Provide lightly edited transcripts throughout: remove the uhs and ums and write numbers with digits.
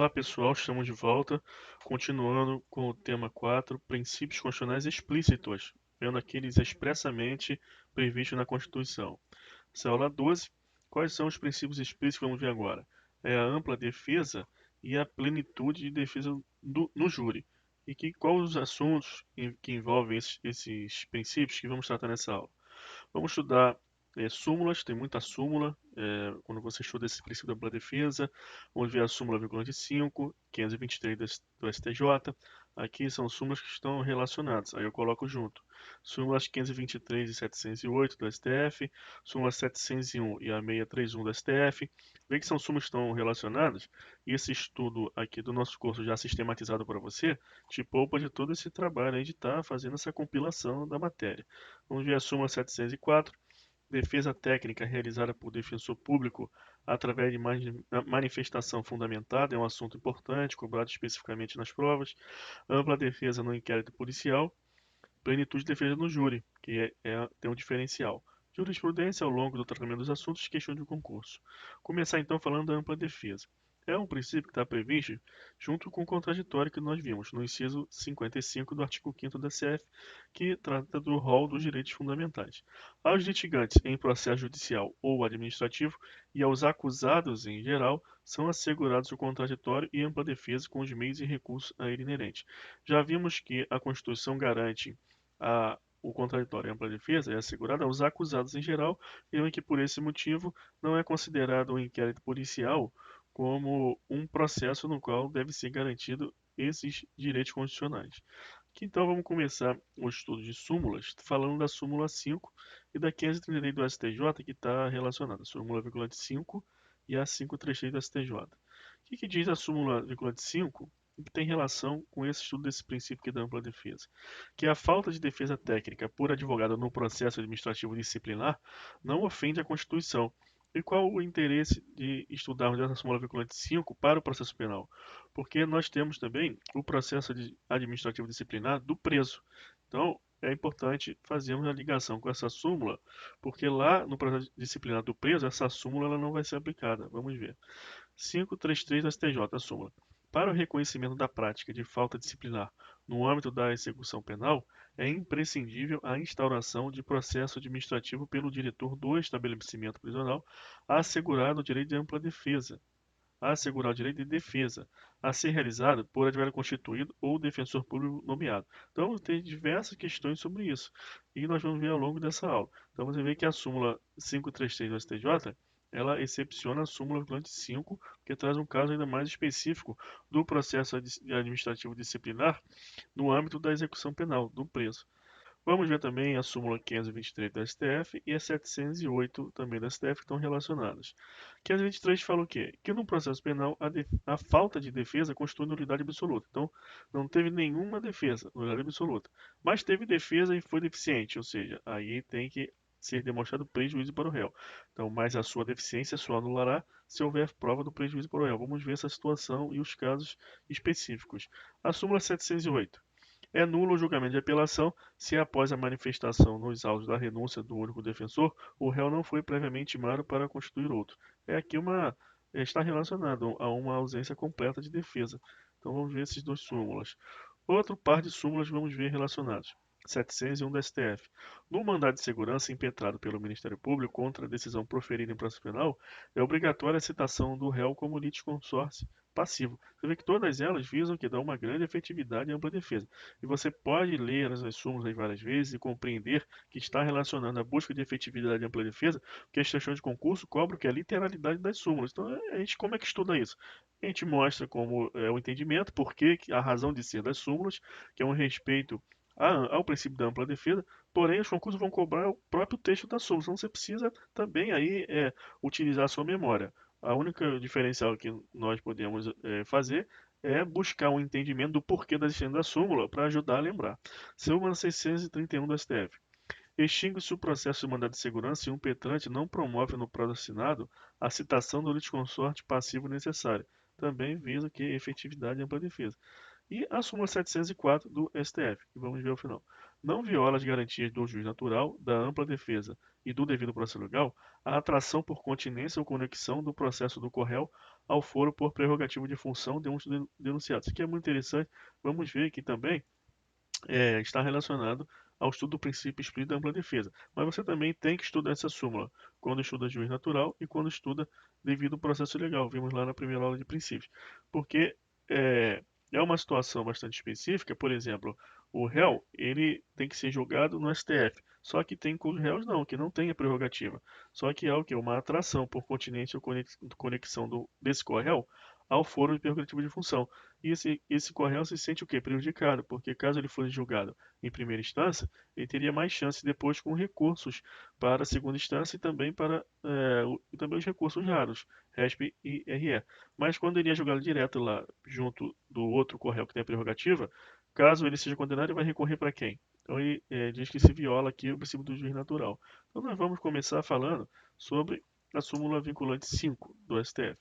Olá pessoal, estamos de volta, continuando com o tema 4, princípios constitucionais explícitos, vendo aqueles expressamente previstos na Constituição. Essa aula 12, quais são os princípios explícitos que vamos ver agora? É a ampla defesa e a plenitude de defesa no júri. E quais os assuntos que envolvem esses princípios que vamos tratar nessa aula? Vamos estudar súmulas, tem muita súmula, quando você estuda esse princípio da ampla defesa. Vamos ver a súmula vinculante 5, 523 do STJ. Aqui são súmulas que estão relacionadas, aí eu coloco junto. Súmulas 523 e 708 do STF, súmula 701 e a 631 do STF. Vê que são súmulas que estão relacionadas, e esse estudo aqui do nosso curso já sistematizado para você, te poupa de todo esse trabalho aí de estar fazendo essa compilação da matéria. Vamos ver a súmula 704, defesa técnica realizada por defensor público através de manifestação fundamentada, é um assunto importante, cobrado especificamente nas provas. Ampla defesa no inquérito policial, plenitude de defesa no júri, que tem um diferencial. Jurisprudência ao longo do tratamento dos assuntos, questão de concurso. Começar então falando da ampla defesa. É um princípio que está previsto junto com o contraditório que nós vimos no inciso 55 do artigo 5º da CF, que trata do rol dos direitos fundamentais. Aos litigantes em processo judicial ou administrativo e aos acusados em geral são assegurados o contraditório e ampla defesa com os meios e recursos a ele inerentes. Já vimos que a Constituição garante o contraditório e ampla defesa é assegurada aos acusados em geral, e que por esse motivo não é considerado um inquérito policial como um processo no qual deve ser garantido esses direitos constitucionais. Aqui, então vamos começar o estudo de súmulas, falando da súmula 5 e da 533 do STJ, que está relacionada, a súmula vinculante 5 e a 533 do STJ. O que diz a súmula vinculante 5? Que tem relação com esse estudo desse princípio que é da ampla defesa, que a falta de defesa técnica por advogado no processo administrativo disciplinar não ofende a Constituição. E qual o interesse de estudarmos essa súmula vinculante 5 para o processo penal? Porque nós temos também o processo administrativo disciplinar do preso. Então, é importante fazermos a ligação com essa súmula, porque lá no processo disciplinar do preso, essa súmula ela não vai ser aplicada. Vamos ver. 533 do STJ, a súmula. Para o reconhecimento da prática de falta disciplinar no âmbito da execução penal, é imprescindível a instauração de processo administrativo pelo diretor do estabelecimento prisional a assegurar o direito de ampla defesa, a assegurar o direito de defesa, a ser realizado por advogado constituído ou defensor público nomeado. Então, tem diversas questões sobre isso, e nós vamos ver ao longo dessa aula. Então, você vê que a súmula 533 do STJ ela excepciona a súmula vinculante 5, que traz um caso ainda mais específico do processo administrativo disciplinar no âmbito da execução penal do preso. Vamos ver também a súmula 523 do STF e a 708 também do STF que estão relacionadas. 523 fala o quê? Que no processo penal a falta de defesa constitui nulidade absoluta. Então, não teve nenhuma defesa, nulidade absoluta. Mas teve defesa e foi deficiente, ou seja, aí tem que ser demonstrado prejuízo para o réu. Então, mas a sua deficiência só anulará se houver prova do prejuízo para o réu. Vamos ver essa situação e os casos específicos. A súmula 708. É nulo o julgamento de apelação se, após a manifestação nos autos da renúncia do único defensor, o réu não foi previamente intimado para constituir outro. Aqui está relacionado a uma ausência completa de defesa. Então vamos ver esses dois súmulas. Outro par de súmulas vamos ver relacionados. 701 do STF. No mandado de segurança impetrado pelo Ministério Público contra a decisão proferida em processo penal, é obrigatória a citação do réu como litisconsórcio passivo. Você vê que todas elas visam que dão uma grande efetividade e ampla defesa. E você pode ler as súmulas várias vezes e compreender que está relacionando a busca de efetividade e ampla defesa, porque a questão de concurso cobra que é a literalidade das súmulas. Então, a gente como é que estuda isso? A gente mostra como é o entendimento, porque a razão de ser das súmulas, que é um respeito ao princípio da ampla defesa, porém os concursos vão cobrar o próprio texto da súmula, então você precisa também aí utilizar a sua memória. A única diferencial que nós podemos fazer é buscar um entendimento do porquê da existência da súmula para ajudar a lembrar. Súmula 631 do STF. Extingue-se o processo de mandado de segurança se um petrante não promove no prazo assinado a citação do litisconsorte passivo necessário. Também visa que efetividade e ampla defesa. E a súmula 704 do STF, que vamos ver ao final. Não viola as garantias do juiz natural, da ampla defesa e do devido processo legal a atração por continência ou conexão do processo do corréu ao foro por prerrogativa de função de um dos denunciados. Isso aqui é muito interessante. Vamos ver aqui também está relacionado ao estudo do princípio explícito da ampla defesa. Mas você também tem que estudar essa súmula quando estuda juiz natural e quando estuda devido ao processo legal. Vimos lá na primeira aula de princípios. Porque é uma situação bastante específica, por exemplo, o réu ele tem que ser julgado no STF. Só que tem réus não, que não tem a prerrogativa. Só que é o que? Uma atração por continência ou conexão desse co-réu ao foro de prerrogativa de função. E esse co-réu se sente o quê? Prejudicado, porque caso ele fosse julgado em primeira instância, ele teria mais chance depois com recursos para a segunda instância e também para também os recursos raros, RESP e RE. Mas quando ele é julgado direto lá, junto do outro co-réu que tem a prerrogativa, caso ele seja condenado, ele vai recorrer para quem? Então ele diz que se viola aqui o princípio do juiz natural. Então nós vamos começar falando sobre a súmula vinculante 5 do STF.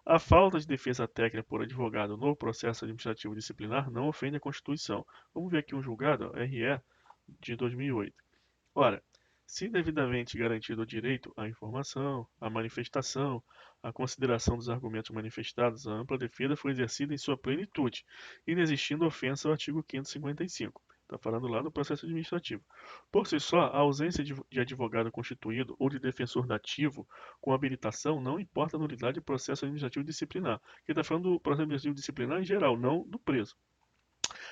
A falta de defesa técnica por advogado no processo administrativo disciplinar não ofende a Constituição. Vamos ver aqui um julgado, RE, de 2008. Ora, se devidamente garantido o direito à informação, à manifestação, à consideração dos argumentos manifestados, a ampla defesa foi exercida em sua plenitude, inexistindo ofensa ao artigo 555. Está falando lá no processo administrativo. Por si só, a ausência de advogado constituído ou de defensor nativo com habilitação não importa a nulidade do processo administrativo disciplinar. Aqui está falando do processo administrativo disciplinar em geral, não do preso.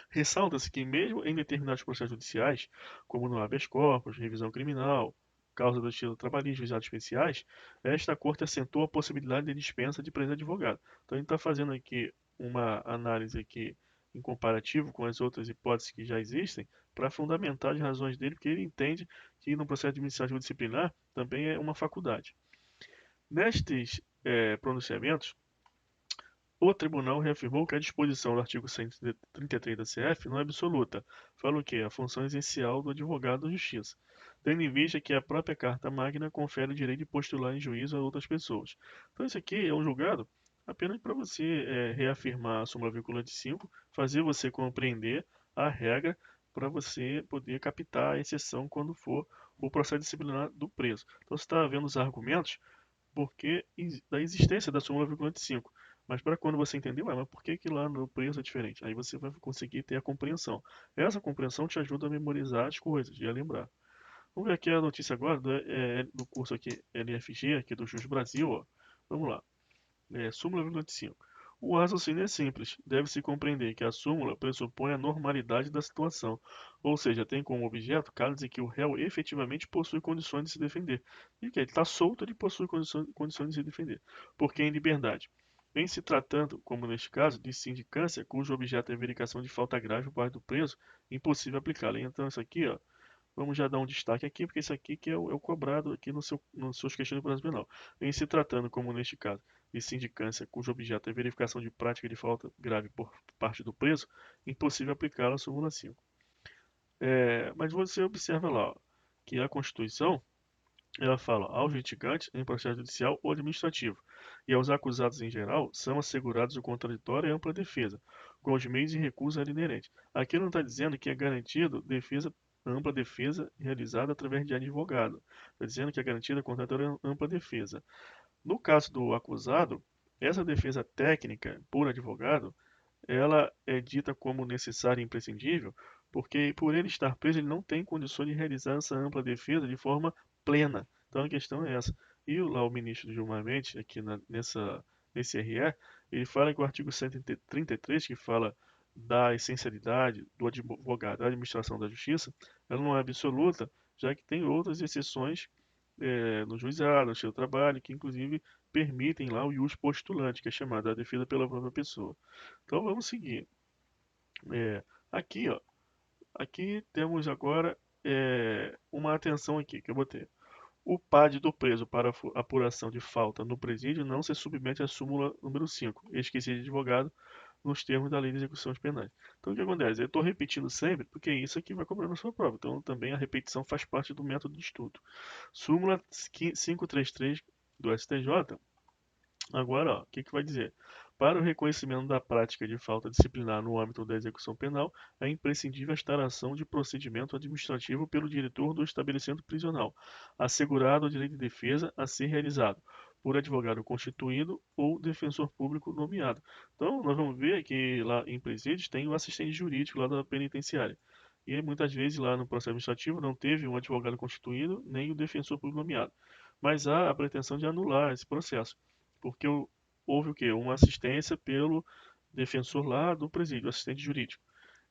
Ressalta-se que, mesmo em determinados processos judiciais, como no habeas corpus, revisão criminal, causa do estilo trabalhista, juizados especiais, esta corte assentou a possibilidade de dispensa de presença de advogado. Então, a gente está fazendo aqui uma análise aqui em comparativo com as outras hipóteses que já existem, para fundamentar as razões dele, porque ele entende que no processo administrativo disciplinar também é uma faculdade. Nestes pronunciamentos, o tribunal reafirmou que a disposição do artigo 133 da CF não é absoluta. Fala o quê? A função essencial do advogado da justiça, tendo em vista que a própria Carta Magna confere o direito de postular em juízo a outras pessoas. Então, isso aqui é um julgado apenas para você reafirmar a súmula vinculante 5, fazer você compreender a regra para você poder captar a exceção quando for o processo disciplinar do preso. Então, você está vendo os argumentos porque da existência da súmula vinculante 5. Mas para quando você entender, mas por que lá no preço é diferente? Aí você vai conseguir ter a compreensão. Essa compreensão te ajuda a memorizar as coisas e a lembrar. Vamos ver aqui a notícia agora do curso aqui LFG, aqui do Jus Brasil. Ó. Vamos lá. Súmula 25. O raciocínio é simples. Deve-se compreender que a súmula pressupõe a normalidade da situação, ou seja, tem como objeto casos em que o réu efetivamente possui condições de se defender. E que ele está solto, ele possui condições de se defender. Porque em liberdade. Em se tratando, como neste caso, de sindicância, cujo objeto é a verificação de falta grave por parte do preso, impossível aplicá-la. Então, isso aqui, ó, vamos já dar um destaque aqui, porque isso aqui que é o cobrado aqui nos seus questões do prazo penal. Em se tratando, como neste caso, de sindicância cujo objeto é verificação de prática de falta grave por parte do preso, impossível aplicá-la à súmula 5. Mas você observa lá ó, que a Constituição ela fala aos litigantes em processo judicial ou administrativo e aos acusados em geral são assegurados o contraditório e ampla defesa, com os meios e recursos ali inerentes. Aqui não está dizendo que é garantido ampla defesa realizada através de advogado. Está dizendo que é garantida contraditório e ampla defesa. No caso do acusado, essa defesa técnica por advogado, ela é dita como necessária e imprescindível, porque por ele estar preso, ele não tem condições de realizar essa ampla defesa de forma plena. Então a questão é essa. E lá o ministro Gilmar Mendes, aqui nesse RE, ele fala que o artigo 133, que fala da essencialidade do advogado da administração da justiça, ela não é absoluta, já que tem outras exceções no juizado, no seu trabalho, que inclusive permitem lá o ius postulante, que é chamada a defesa pela própria pessoa. Então vamos seguir. Aqui, ó, aqui temos agora uma atenção aqui que eu botei. O PAD do preso para apuração de falta no presídio não se submete à súmula número 5, esqueci de advogado, nos termos da Lei de Execuções Penais. Então, o que acontece? Eu estou repetindo sempre, porque isso aqui vai cobrar na sua prova. Então, também a repetição faz parte do método de estudo. Súmula 533 do STJ. Agora, ó, o que vai dizer? Para o reconhecimento da prática de falta disciplinar no âmbito da execução penal, é imprescindível a instauração de procedimento administrativo pelo diretor do estabelecimento prisional, assegurado o direito de defesa a ser realizado, por advogado constituído ou defensor público nomeado. Então, nós vamos ver que lá em presídios tem o assistente jurídico lá da penitenciária. E aí, muitas vezes lá no processo administrativo não teve um advogado constituído nem o defensor público nomeado. Mas há a pretensão de anular esse processo, porque houve o quê? Uma assistência pelo defensor lá do presídio, assistente jurídico.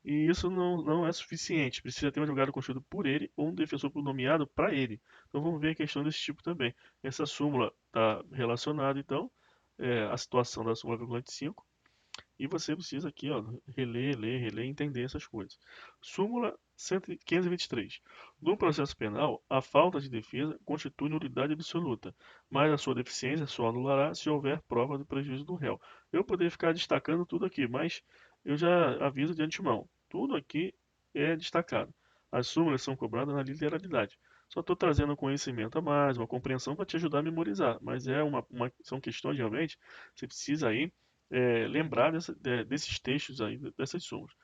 E isso não é suficiente, precisa ter um advogado constituído por ele ou um defensor público nomeado para ele. Então vamos ver a questão desse tipo também. Essa súmula está relacionada, então, à situação da súmula 25, e você precisa aqui, ó, reler, ler, reler e entender essas coisas. Súmula 523. No processo penal, a falta de defesa constitui nulidade absoluta, mas a sua deficiência só anulará se houver prova do prejuízo do réu. Eu poderia ficar destacando tudo aqui, mas eu já aviso de antemão. Tudo aqui é destacado. As súmulas são cobradas na literalidade. Só estou trazendo um conhecimento a mais, uma compreensão para te ajudar a memorizar. Mas são questões realmente, você precisa aí lembrar desses textos aí, dessas súmulas.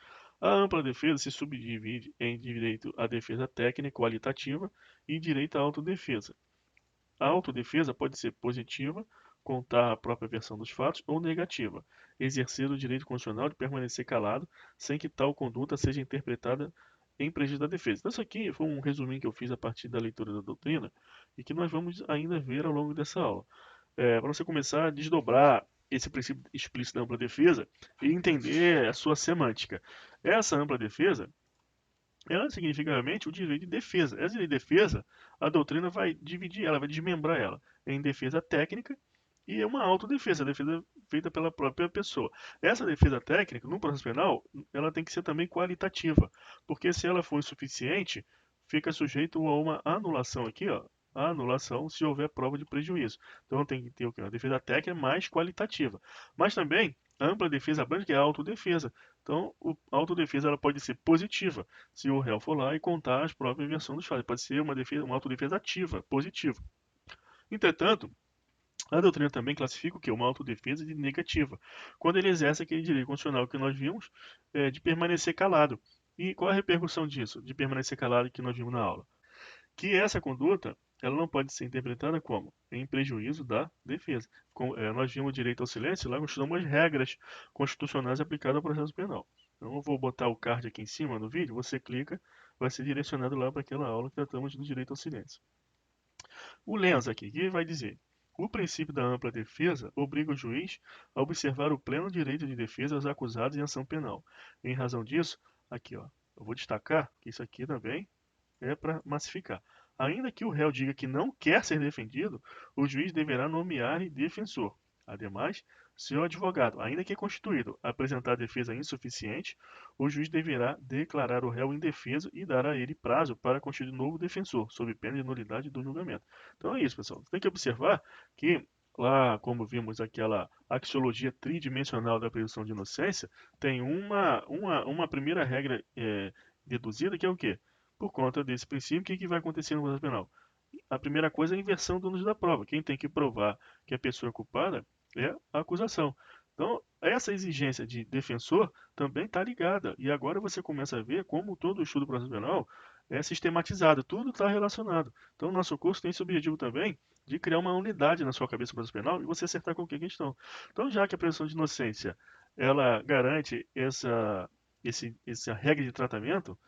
A ampla defesa se subdivide em direito à defesa técnica qualitativa e direito à autodefesa. A autodefesa pode ser positiva, contar a própria versão dos fatos, ou negativa, exercer o direito constitucional de permanecer calado sem que tal conduta seja interpretada em prejuízo da defesa. Então, isso aqui foi um resuminho que eu fiz a partir da leitura da doutrina e que nós vamos ainda ver ao longo dessa aula. Para você começar a desdobrar esse princípio explícito da ampla defesa e entender a sua semântica. Essa ampla defesa, ela significa realmente o direito de defesa. Essa direito de defesa, a doutrina vai dividir ela, vai desmembrar ela em defesa técnica e uma autodefesa, a defesa feita pela própria pessoa. Essa defesa técnica, no processo penal, ela tem que ser também qualitativa, porque se ela for insuficiente, fica sujeito a uma anulação aqui, ó, a anulação se houver prova de prejuízo. Então tem que ter o quê? Uma defesa técnica mais qualitativa. Mas também a ampla defesa abrange que é a autodefesa. Então, a autodefesa ela pode ser positiva, se o réu for lá e contar as próprias versões dos fatos. Pode ser uma autodefesa ativa, positiva. Entretanto, a doutrina também classifica o que? Uma autodefesa de negativa, quando ele exerce aquele direito constitucional que nós vimos de permanecer calado. E qual é a repercussão disso, de permanecer calado, que nós vimos na aula? Que essa conduta ela não pode ser interpretada como em prejuízo da defesa. Nós vimos o direito ao silêncio, lá nós estudamos as regras constitucionais aplicadas ao processo penal. Então eu vou botar o card aqui em cima do vídeo, você clica, vai ser direcionado lá para aquela aula que tratamos do direito ao silêncio. O Lenz aqui, que vai dizer: o princípio da ampla defesa obriga o juiz a observar o pleno direito de defesa aos acusados em ação penal. Em razão disso, aqui ó, eu vou destacar que isso aqui também é para massificar. Ainda que o réu diga que não quer ser defendido, o juiz deverá nomear defensor. Ademais, se o advogado, ainda que constituído, apresentar defesa insuficiente, o juiz deverá declarar o réu indefeso e dar a ele prazo para constituir novo defensor, sob pena de nulidade do julgamento. Então é isso, pessoal. Tem que observar que lá, como vimos aquela axiologia tridimensional da presunção de inocência, tem uma primeira regra deduzida, que é o quê? Por conta desse princípio, o que vai acontecer no processo penal? A primeira coisa é a inversão do ônus da prova. Quem tem que provar que a pessoa é culpada é a acusação. Então, essa exigência de defensor também está ligada. E agora você começa a ver como todo o estudo do processo penal é sistematizado, tudo está relacionado. Então, o nosso curso tem esse objetivo também de criar uma unidade na sua cabeça do processo penal e você acertar qualquer questão. Então, já que a presunção de inocência ela garante essa regra de tratamento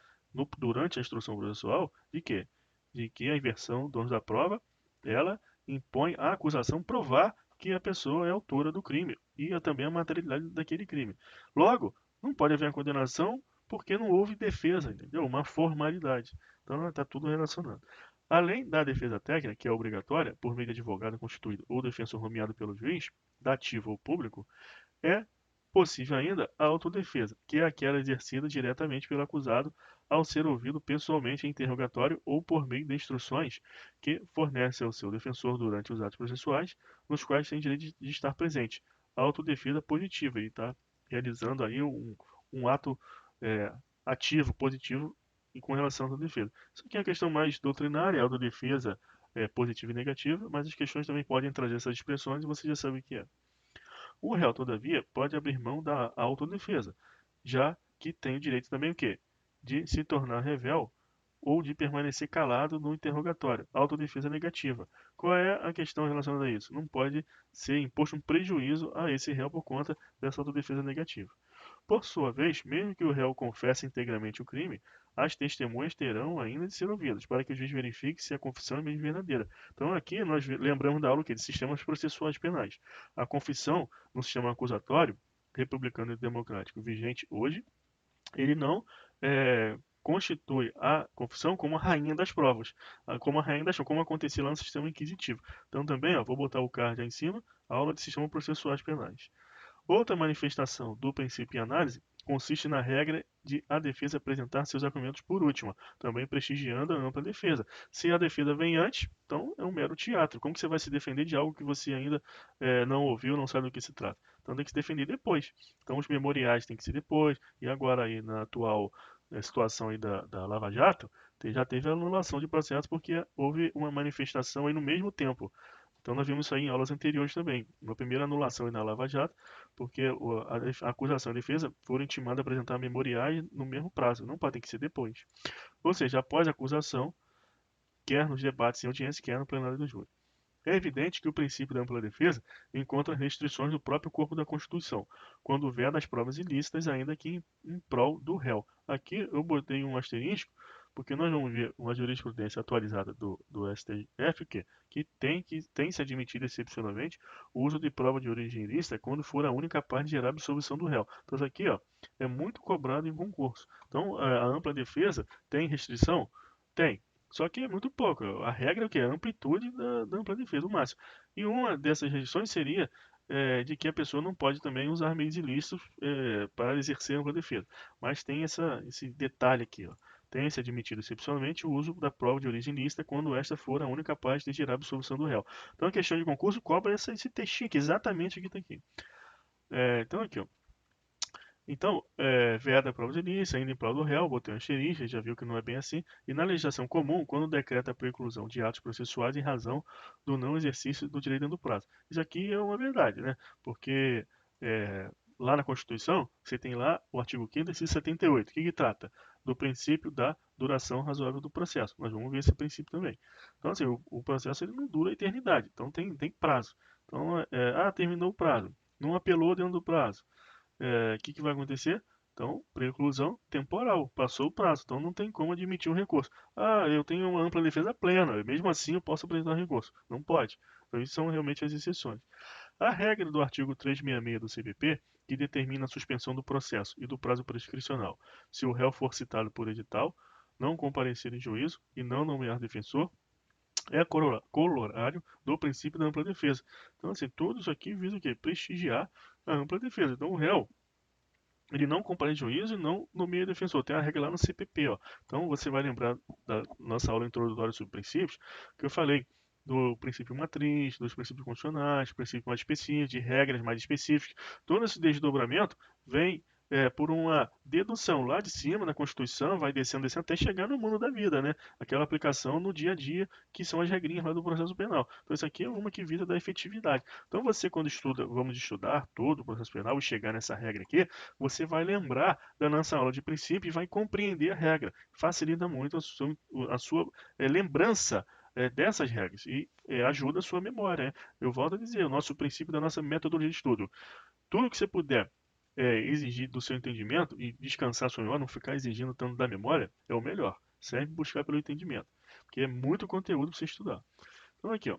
durante a instrução processual, de quê? De que a inversão do ônus da prova, ela impõe à acusação provar que a pessoa é autora do crime e também a materialidade daquele crime. Logo, não pode haver a condenação porque não houve defesa, entendeu? Uma formalidade. Então está tudo relacionado. Além da defesa técnica, que é obrigatória, por meio de advogado constituído ou defensor nomeado pelo juiz, dativo ou público, é possível ainda a autodefesa, que é aquela exercida diretamente pelo acusado ao ser ouvido pessoalmente em interrogatório ou por meio de instruções que fornece ao seu defensor durante os atos processuais, nos quais tem direito de estar presente. A autodefesa positiva, ele está realizando aí um ato é, ativo, positivo, com relação à defesa. Isso aqui é uma questão mais doutrinária, a autodefesa positiva e negativa, mas as questões também podem trazer essas expressões e você já sabe o que é. O réu, todavia, pode abrir mão da autodefesa, já que tem o direito também o quê? De se tornar réu ou de permanecer calado no interrogatório. Autodefesa negativa. Qual é a questão relacionada a isso? Não pode ser imposto um prejuízo a esse réu por conta dessa autodefesa negativa. Por sua vez, mesmo que o réu confesse integralmente o crime, as testemunhas terão ainda de ser ouvidas, para que o juiz verifique se a confissão é mesmo verdadeira. Então, aqui nós lembramos da aula de sistemas processuais penais. A confissão no sistema acusatório, republicano e democrático, vigente hoje, ele não constitui a confissão como a rainha das provas, como a rainha das como acontecia lá no sistema inquisitivo. Então, também, vou botar o card aí em cima, a aula de sistemas processuais penais. Outra manifestação do princípio em análise consiste na regra de a defesa apresentar seus argumentos por última, também prestigiando a ampla defesa. Se a defesa vem antes, então é um mero teatro. Como que você vai se defender de algo que você ainda não ouviu, não sabe do que se trata? Então tem que se defender depois. Então os memoriais têm que ser depois, e agora aí na atual situação aí da Lava Jato, já teve a anulação de processos porque houve uma manifestação aí no mesmo tempo. Então nós vimos isso aí em aulas anteriores também. Na primeira anulação na Lava Jato, porque a acusação e a defesa foram intimadas a apresentar memoriais no mesmo prazo, não podem que ser depois. Ou seja, após a acusação, quer nos debates em audiência, quer no plenário do júri. É evidente que o princípio da ampla defesa encontra restrições do próprio corpo da Constituição, quando veda as provas ilícitas, ainda que em prol do réu. Aqui eu botei um asterisco, porque nós vamos ver uma jurisprudência atualizada do STF que tem se admitido excepcionalmente o uso de prova de origem ilícita quando for a única parte de gerar absolvição do réu. Então isso aqui é muito cobrado em concurso. Então a ampla defesa tem restrição? Tem. Só que é muito pouco. A regra é o que? A amplitude da ampla defesa, o máximo. E uma dessas restrições seria de que a pessoa não pode também usar meios ilícitos para exercer a ampla defesa. Mas tem esse detalhe aqui. Tem-se admitido excepcionalmente o uso da prova de origem ilícita quando esta for a única capaz de gerar a absolvição do réu. Então a questão de concurso cobra esse textinho aqui, exatamente aqui está aqui. Então aqui, ó. Então, veda a prova de início, ainda em prol do réu, botei um asterisco, já viu que não é bem assim. E na legislação comum, quando decreta a preclusão de atos processuais em razão do não exercício do direito dentro do prazo. Isso aqui é uma verdade, né? Porque lá na Constituição, você tem lá o artigo 5º, inciso 78, que trata do princípio da duração razoável do processo. Nós vamos ver esse princípio também. Então, assim, o processo ele não dura a eternidade, então tem prazo. Então, terminou o prazo, não apelou dentro do prazo. Que vai acontecer? Então, preclusão temporal, passou o prazo, então não tem como admitir um recurso. Eu tenho uma ampla defesa plena, mesmo assim eu posso apresentar um recurso. Não pode. Então, isso são realmente as exceções. A regra do artigo 366 do CPP, que determina a suspensão do processo e do prazo prescricional, se o réu for citado por edital, não comparecer em juízo e não nomear defensor, é corolário do princípio da ampla defesa. Então, assim, tudo isso aqui visa o quê? Prestigiar a ampla defesa. Então, o réu, ele não comparece juízo e não nomeia defensor. Tem a regra lá no CPP, ó. Então, você vai lembrar da nossa aula introdutória sobre princípios, que eu falei do princípio matriz, dos princípios constitucionais, princípios mais específicos, de regras mais específicas. Todo esse desdobramento vem por uma dedução lá de cima na Constituição, vai descendo até chegar no mundo da vida, né? Aquela aplicação no dia a dia, que são as regrinhas lá do processo penal. Então, isso aqui é uma que visa da efetividade. Então, você, quando estuda, vamos estudar todo o processo penal e chegar nessa regra aqui, você vai lembrar da nossa aula de princípio e vai compreender a regra. Facilita muito a sua lembrança dessas regras e ajuda a sua memória. Né? Eu volto a dizer, o nosso princípio da nossa metodologia de estudo. Tudo que você puder exigir do seu entendimento e descansar sua memória, não ficar exigindo tanto da memória, é o melhor. Serve buscar pelo entendimento, porque é muito conteúdo para você estudar. Então aqui, ó.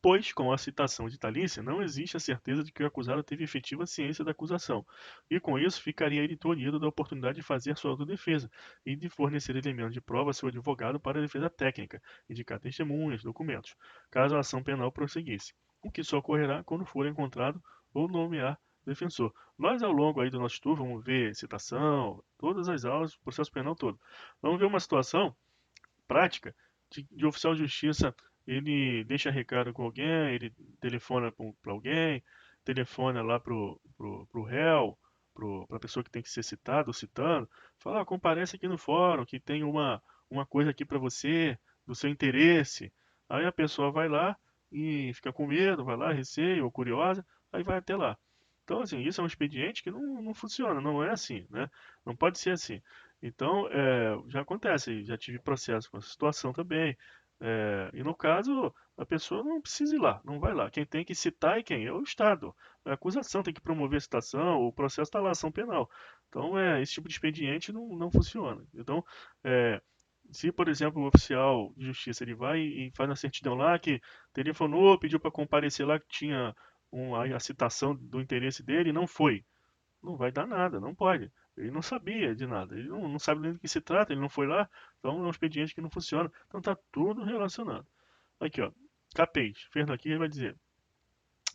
Pois, com a citação vitalícia, não existe a certeza de que o acusado teve efetiva ciência da acusação, e com isso ficaria ele tolhido da oportunidade de fazer sua autodefesa e de fornecer elementos de prova a seu advogado para a defesa técnica, indicar testemunhas, documentos, caso a ação penal prosseguisse, o que só ocorrerá quando for encontrado ou nomear defensor. Nós, ao longo aí do nosso estudo, vamos ver citação, todas as aulas, processo penal todo. Vamos ver uma situação prática de oficial de justiça, ele deixa recado com alguém, ele telefona para alguém, telefona lá pro réu, para a pessoa que tem que ser citada ou citando, fala, comparece aqui no fórum, que tem uma coisa aqui para você, do seu interesse. Aí a pessoa vai lá e fica com medo, vai lá, receio ou curiosa, aí vai até lá. Então, assim, isso é um expediente que não funciona, não é assim, né? Não pode ser assim. Então, já acontece, já tive processo com essa situação também. E no caso, a pessoa não precisa ir lá, não vai lá. Quem tem que citar é quem? É o Estado. A acusação tem que promover a citação, o processo está lá, ação penal. Então, esse tipo de expediente não funciona. Então, é, se, por exemplo, o oficial de justiça ele vai e faz uma certidão lá que telefonou, pediu para comparecer lá que tinha a citação do interesse dele e não foi, não vai dar nada, não pode. Ele não sabia de nada, ele não sabe nem do que se trata, ele não foi lá, então é um expediente que não funciona. Então tá tudo relacionado. Aqui, ó, capês, Fernando aqui ele vai dizer,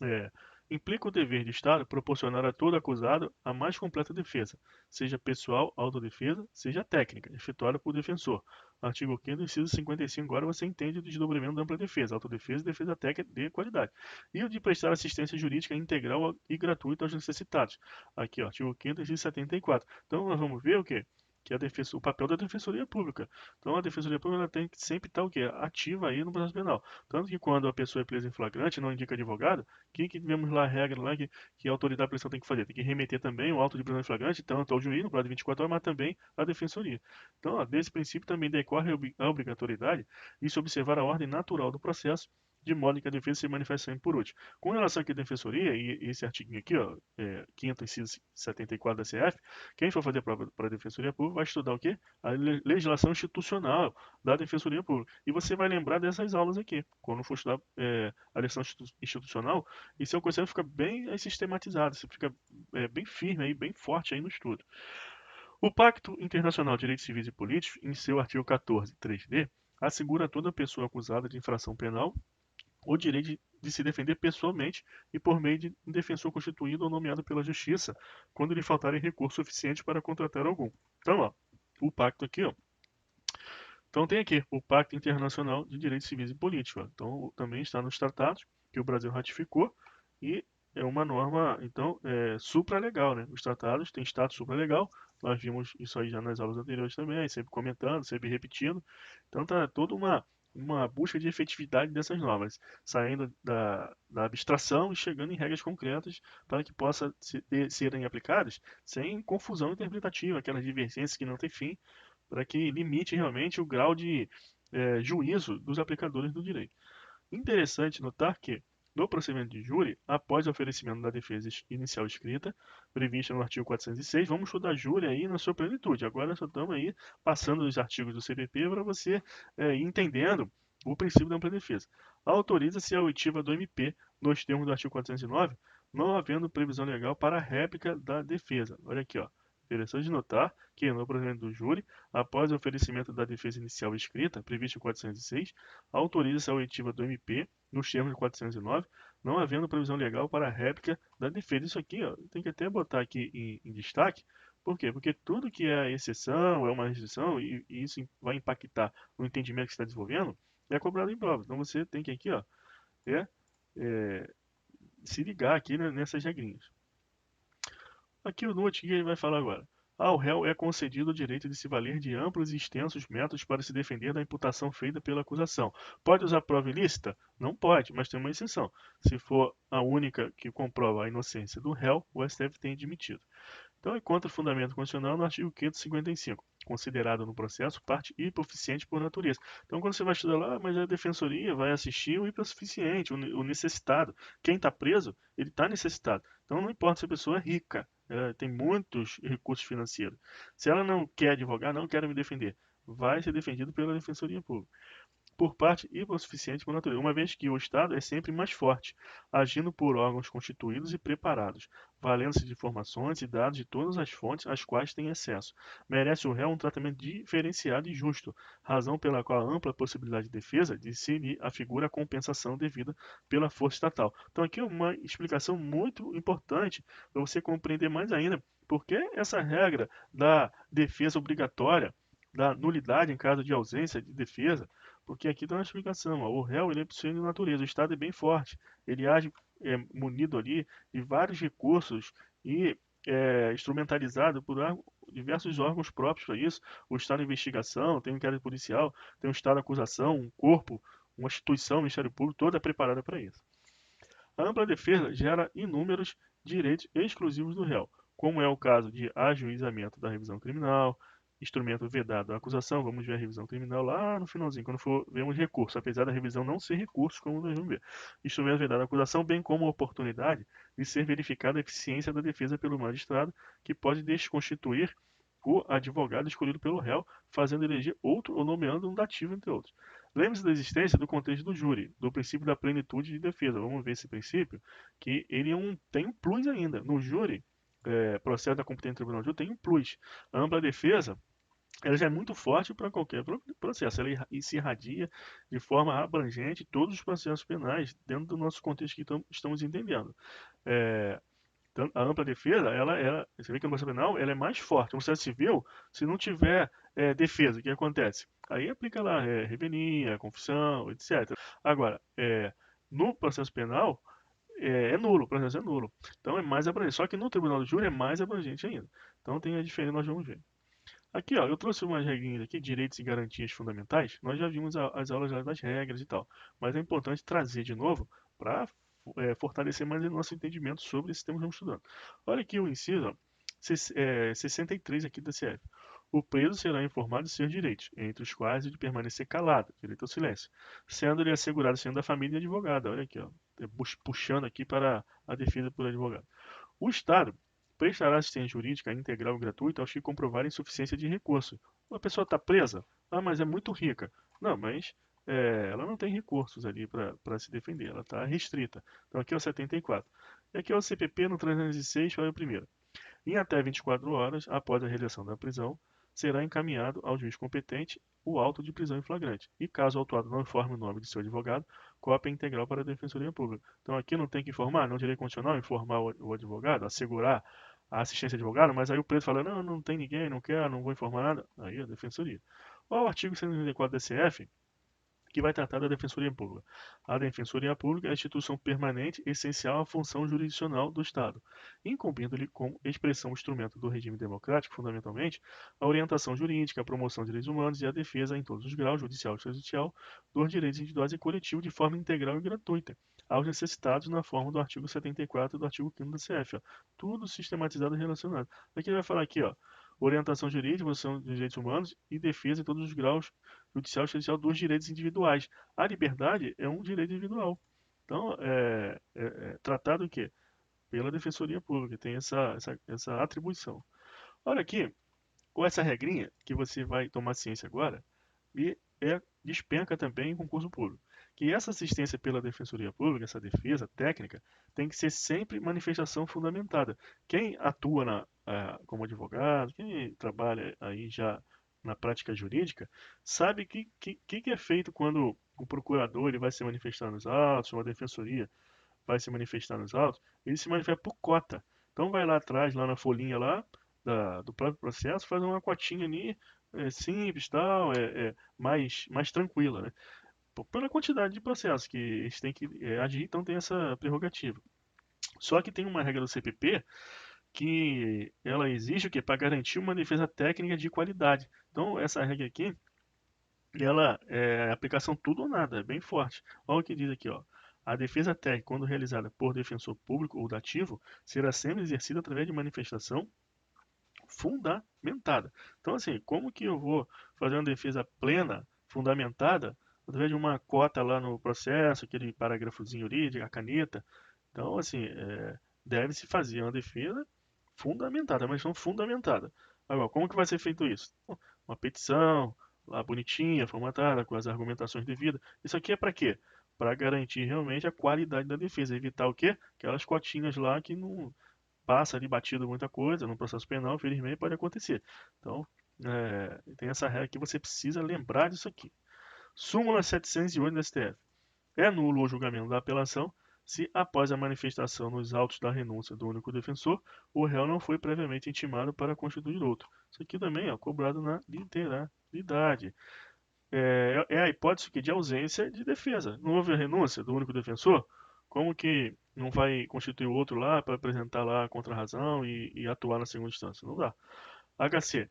é, implica o dever de Estado proporcionar a todo acusado a mais completa defesa, seja pessoal, autodefesa, seja técnica, efetuada por defensor. Artigo 5º, inciso 55, agora você entende o desdobramento da ampla defesa, autodefesa e defesa técnica de qualidade. E o de prestar assistência jurídica integral e gratuita aos necessitados. Aqui, ó, artigo 5º, inciso 74. Então, nós vamos ver o quê? Que a defesa, o papel da Defensoria Pública. Então, a Defensoria Pública ela tem que sempre estar o quê? Ativa aí no processo penal. Tanto que quando a pessoa é presa em flagrante, não indica advogado, que vemos lá a regra lá que a autoridade de prisão tem que fazer? Tem que remeter também o auto de prisão em flagrante, tanto ao juiz, no prazo de 24 horas, mas também à defensoria. Então, ó, desse princípio também decorre a obrigatoriedade de se observar a ordem natural do processo, de modo que a defesa se manifeste sempre por último. Com relação aqui à defensoria, e esse artigo aqui, ó, 5º inciso 74 da CF, quem for fazer prova para a Defensoria Pública vai estudar o quê? A legislação institucional da Defensoria Pública. E você vai lembrar dessas aulas aqui, quando for estudar a legislação institucional, e seu conhecimento fica bem sistematizado, você fica bem firme, aí, bem forte aí no estudo. O Pacto Internacional de Direitos Civis e Políticos, em seu artigo 14, 3d, assegura a toda pessoa acusada de infração penal o direito de se defender pessoalmente e por meio de um defensor constituído ou nomeado pela Justiça, quando lhe faltarem recursos suficientes para contratar algum. Então, ó, o pacto aqui, ó. Então tem aqui o Pacto Internacional de Direitos Civis e Políticos. Ó. Então também está nos tratados que o Brasil ratificou e é uma norma, então, supralegal, né? Os tratados têm status supralegal. Nós vimos isso aí já nas aulas anteriores também, sempre comentando, sempre repetindo. Então tá toda uma busca de efetividade dessas normas, saindo da abstração e chegando em regras concretas para que possam serem aplicadas sem confusão interpretativa, aquelas divergências que não têm fim, para que limite realmente o grau de juízo dos aplicadores do direito. Interessante notar que, no procedimento de júri, após o oferecimento da defesa inicial escrita, prevista no artigo 406, vamos estudar júri aí na sua plenitude. Agora só estamos aí passando os artigos do CPP para você ir entendendo o princípio da ampla defesa. Autoriza-se a oitiva do MP nos termos do artigo 409, não havendo previsão legal para a réplica da defesa. Olha aqui, ó. Interessante notar que, no procedimento do júri, após o oferecimento da defesa inicial escrita, prevista em 406, autoriza-se a oitiva do MP, nos termos de 409, não havendo previsão legal para a réplica da defesa. Isso aqui, ó, tem que até botar aqui em destaque. Por quê? Porque tudo que é exceção, é uma restrição, e isso vai impactar no entendimento que você está desenvolvendo, é cobrado em prova. Então você tem que aqui, ó, é, é, se ligar aqui, né, nessas regrinhas. Aqui o note que ele vai falar agora. Ao réu é concedido o direito de se valer de amplos e extensos métodos para se defender da imputação feita pela acusação. Pode usar prova ilícita? Não pode, mas tem uma exceção. Se for a única que comprova a inocência do réu, o STF tem admitido. Então, encontra fundamento constitucional no artigo 555, considerado no processo parte hipossuficiente por natureza. Então, quando você vai estudar lá, mas a defensoria vai assistir o hipossuficiente, o necessitado. Quem está preso, ele está necessitado. Então, não importa se a pessoa é rica, tem muitos recursos financeiros. Se ela não quer advogar, não quer me defender, vai ser defendido pela defensoria pública por parte hipossuficiente por natureza, uma vez que o Estado é sempre mais forte, agindo por órgãos constituídos e preparados, valendo-se de informações e dados de todas as fontes às quais tem acesso. Merece o réu um tratamento diferenciado e justo, razão pela qual a ampla possibilidade de defesa de se lhe afigura a compensação devida pela força estatal. Então aqui é uma explicação muito importante para você compreender mais ainda por que essa regra da defesa obrigatória, da nulidade em caso de ausência de defesa, porque aqui dá uma explicação. Ó, o réu ele é possível de natureza, o Estado é bem forte. Ele age munido ali de vários recursos e instrumentalizado por diversos órgãos próprios para isso. O Estado de investigação, tem um inquérito policial, tem um Estado de acusação, um corpo, uma instituição, o Ministério Público, toda preparada para isso. A ampla defesa gera inúmeros direitos exclusivos do réu, como é o caso de ajuizamento da revisão criminal, instrumento vedado à acusação, vamos ver a revisão criminal lá no finalzinho, quando for vemos recurso, apesar da revisão não ser recurso, como nós vamos ver. Instrumento vedado à acusação, bem como a oportunidade de ser verificada a eficiência da defesa pelo magistrado, que pode desconstituir o advogado escolhido pelo réu, fazendo eleger outro ou nomeando um dativo, entre outros. Lembre-se da existência do contexto do júri, do princípio da plenitude de defesa. Vamos ver esse princípio, que ele tem um plus ainda. No júri, processo da competente tribunal de júri tem um plus. A ampla defesa, ela já é muito forte para qualquer processo. Ela se irradia de forma abrangente todos os processos penais dentro do nosso contexto que estamos entendendo. É, a ampla defesa, você vê que a processo penal ela é mais forte. No processo civil, se não tiver defesa, o que acontece? Aí aplica lá revenia, confissão, etc. Agora, no processo penal, é nulo, o processo é nulo. Então é mais abrangente. Só que no tribunal do júri é mais abrangente ainda. Então tem a diferença, nós vamos ver. Aqui, ó, eu trouxe umas regrinhas aqui, direitos e garantias fundamentais. Nós já vimos as aulas das regras e tal. Mas é importante trazer de novo para fortalecer mais o nosso entendimento sobre esse tema que estamos estudando. Olha aqui o inciso, ó, 63 aqui da CF. O preso será informado de seus direitos, entre os quais o de permanecer calado, direito ao silêncio, sendo-lhe assegurado sendo da família e advogada. Olha aqui, ó, puxando aqui para a defesa por advogado. O Estado prestará assistência jurídica integral e gratuita aos que comprovarem insuficiência de recurso. A pessoa está presa? Ah, mas é muito rica. Não, mas ela não tem recursos ali para se defender, ela está restrita. Então aqui é o 74. E aqui é o CPP no 306, para o primeiro. Em até 24 horas após a realização da prisão, será encaminhado ao juiz competente o auto de prisão em flagrante. E caso o autuado não informe o nome de seu advogado, cópia integral para a Defensoria Pública. Então aqui não tem que informar, não direito constitucional, informar o advogado, assegurar a assistência de advogado, mas aí o preso fala, não, não tem ninguém, não quero, não vou informar nada. Aí a Defensoria. Olha o artigo 194 da CF, que vai tratar da Defensoria Pública. A Defensoria Pública é a instituição permanente essencial à função jurisdicional do Estado, incumbindo-lhe como expressão instrumento do regime democrático, fundamentalmente, a orientação jurídica, a promoção de direitos humanos e a defesa em todos os graus, judicial e extrajudicial, dos direitos individuais e coletivos de forma integral e gratuita, aos necessitados na forma do artigo 74 e do artigo 5º da CF. Ó. Tudo sistematizado e relacionado. Aqui ele vai falar aqui, ó, orientação jurídica, promoção de direitos humanos e defesa em todos os graus judicial e extrajudicial dos direitos individuais. A liberdade é um direito individual. Então, tratado o quê? Pela Defensoria Pública, tem essa atribuição. Olha aqui, com essa regrinha, que você vai tomar ciência agora, e despenca também em concurso público. Que essa assistência pela Defensoria Pública, essa defesa técnica, tem que ser sempre manifestação fundamentada. Quem atua como advogado, quem trabalha aí já na prática jurídica, sabe o que é feito quando o procurador ele vai se manifestar nos autos, ou a defensoria vai se manifestar nos autos, ele se manifesta por cota. Então vai lá atrás, lá na folhinha lá, do próprio processo, faz uma cotinha ali, simples, tal, mais tranquila, né? Pela quantidade de processos que eles têm que agir, então tem essa prerrogativa. Só que tem uma regra do CPP que ela exige o quê? Para garantir uma defesa técnica de qualidade. Então essa regra aqui, ela é aplicação tudo ou nada, é bem forte. Olha o que diz aqui, ó. A defesa técnica, quando realizada por defensor público ou dativo, será sempre exercida através de manifestação fundamentada. Então, assim, como que eu vou fazer uma defesa plena, fundamentada, através de uma cota lá no processo, aquele parágrafozinho ali, a caneta? Então, assim, deve-se fazer uma defesa fundamentada, mas não fundamentada. Agora, como que vai ser feito isso? Uma petição, lá bonitinha, formatada, com as argumentações devidas. Isso aqui é para quê? Para garantir realmente a qualidade da defesa, evitar o quê? Aquelas cotinhas lá que não passa ali batido muita coisa, no processo penal, infelizmente, pode acontecer. Então, tem essa regra que você precisa lembrar disso aqui. Súmula 708 do STF. É nulo o julgamento da apelação se, após a manifestação nos autos da renúncia do único defensor, o réu não foi previamente intimado para constituir outro. Isso aqui também é cobrado na literalidade. É a hipótese de ausência de defesa. Não houve a renúncia do único defensor? Como que não vai constituir outro lá para apresentar lá a contrarrazão e atuar na segunda instância? Não dá. HC,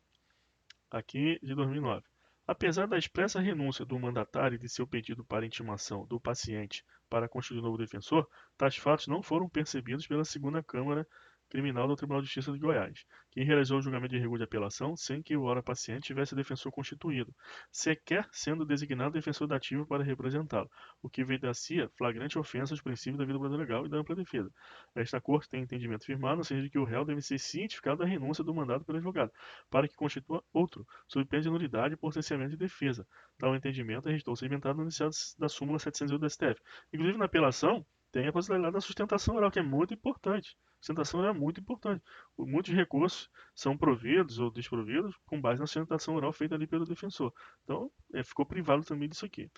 aqui de 2009. Apesar da expressa renúncia do mandatário e de seu pedido para intimação do paciente para constituir novo defensor, tais fatos não foram percebidos pela segunda Câmara Criminal do Tribunal de Justiça de Goiás, que realizou o julgamento de regulo de apelação sem que o ora paciente tivesse defensor constituído, sequer sendo designado defensor dativo para representá-lo, o que evidencia flagrante ofensa aos princípios da vida processual e da ampla defesa. Esta Corte tem entendimento firmado, no sentido de que o réu deve ser cientificado da renúncia do mandado pelo advogado, para que constitua outro, sob pena de nulidade por cerceamento de defesa. Tal entendimento restou sedimentado no enunciado da súmula 708 do STF. Inclusive, na apelação, tem a possibilidade da sustentação oral, que é muito importante. A sustentação oral é muito importante. Muitos recursos são providos ou desprovidos com base na sustentação oral feita ali pelo defensor. Então, ficou privado também disso aqui.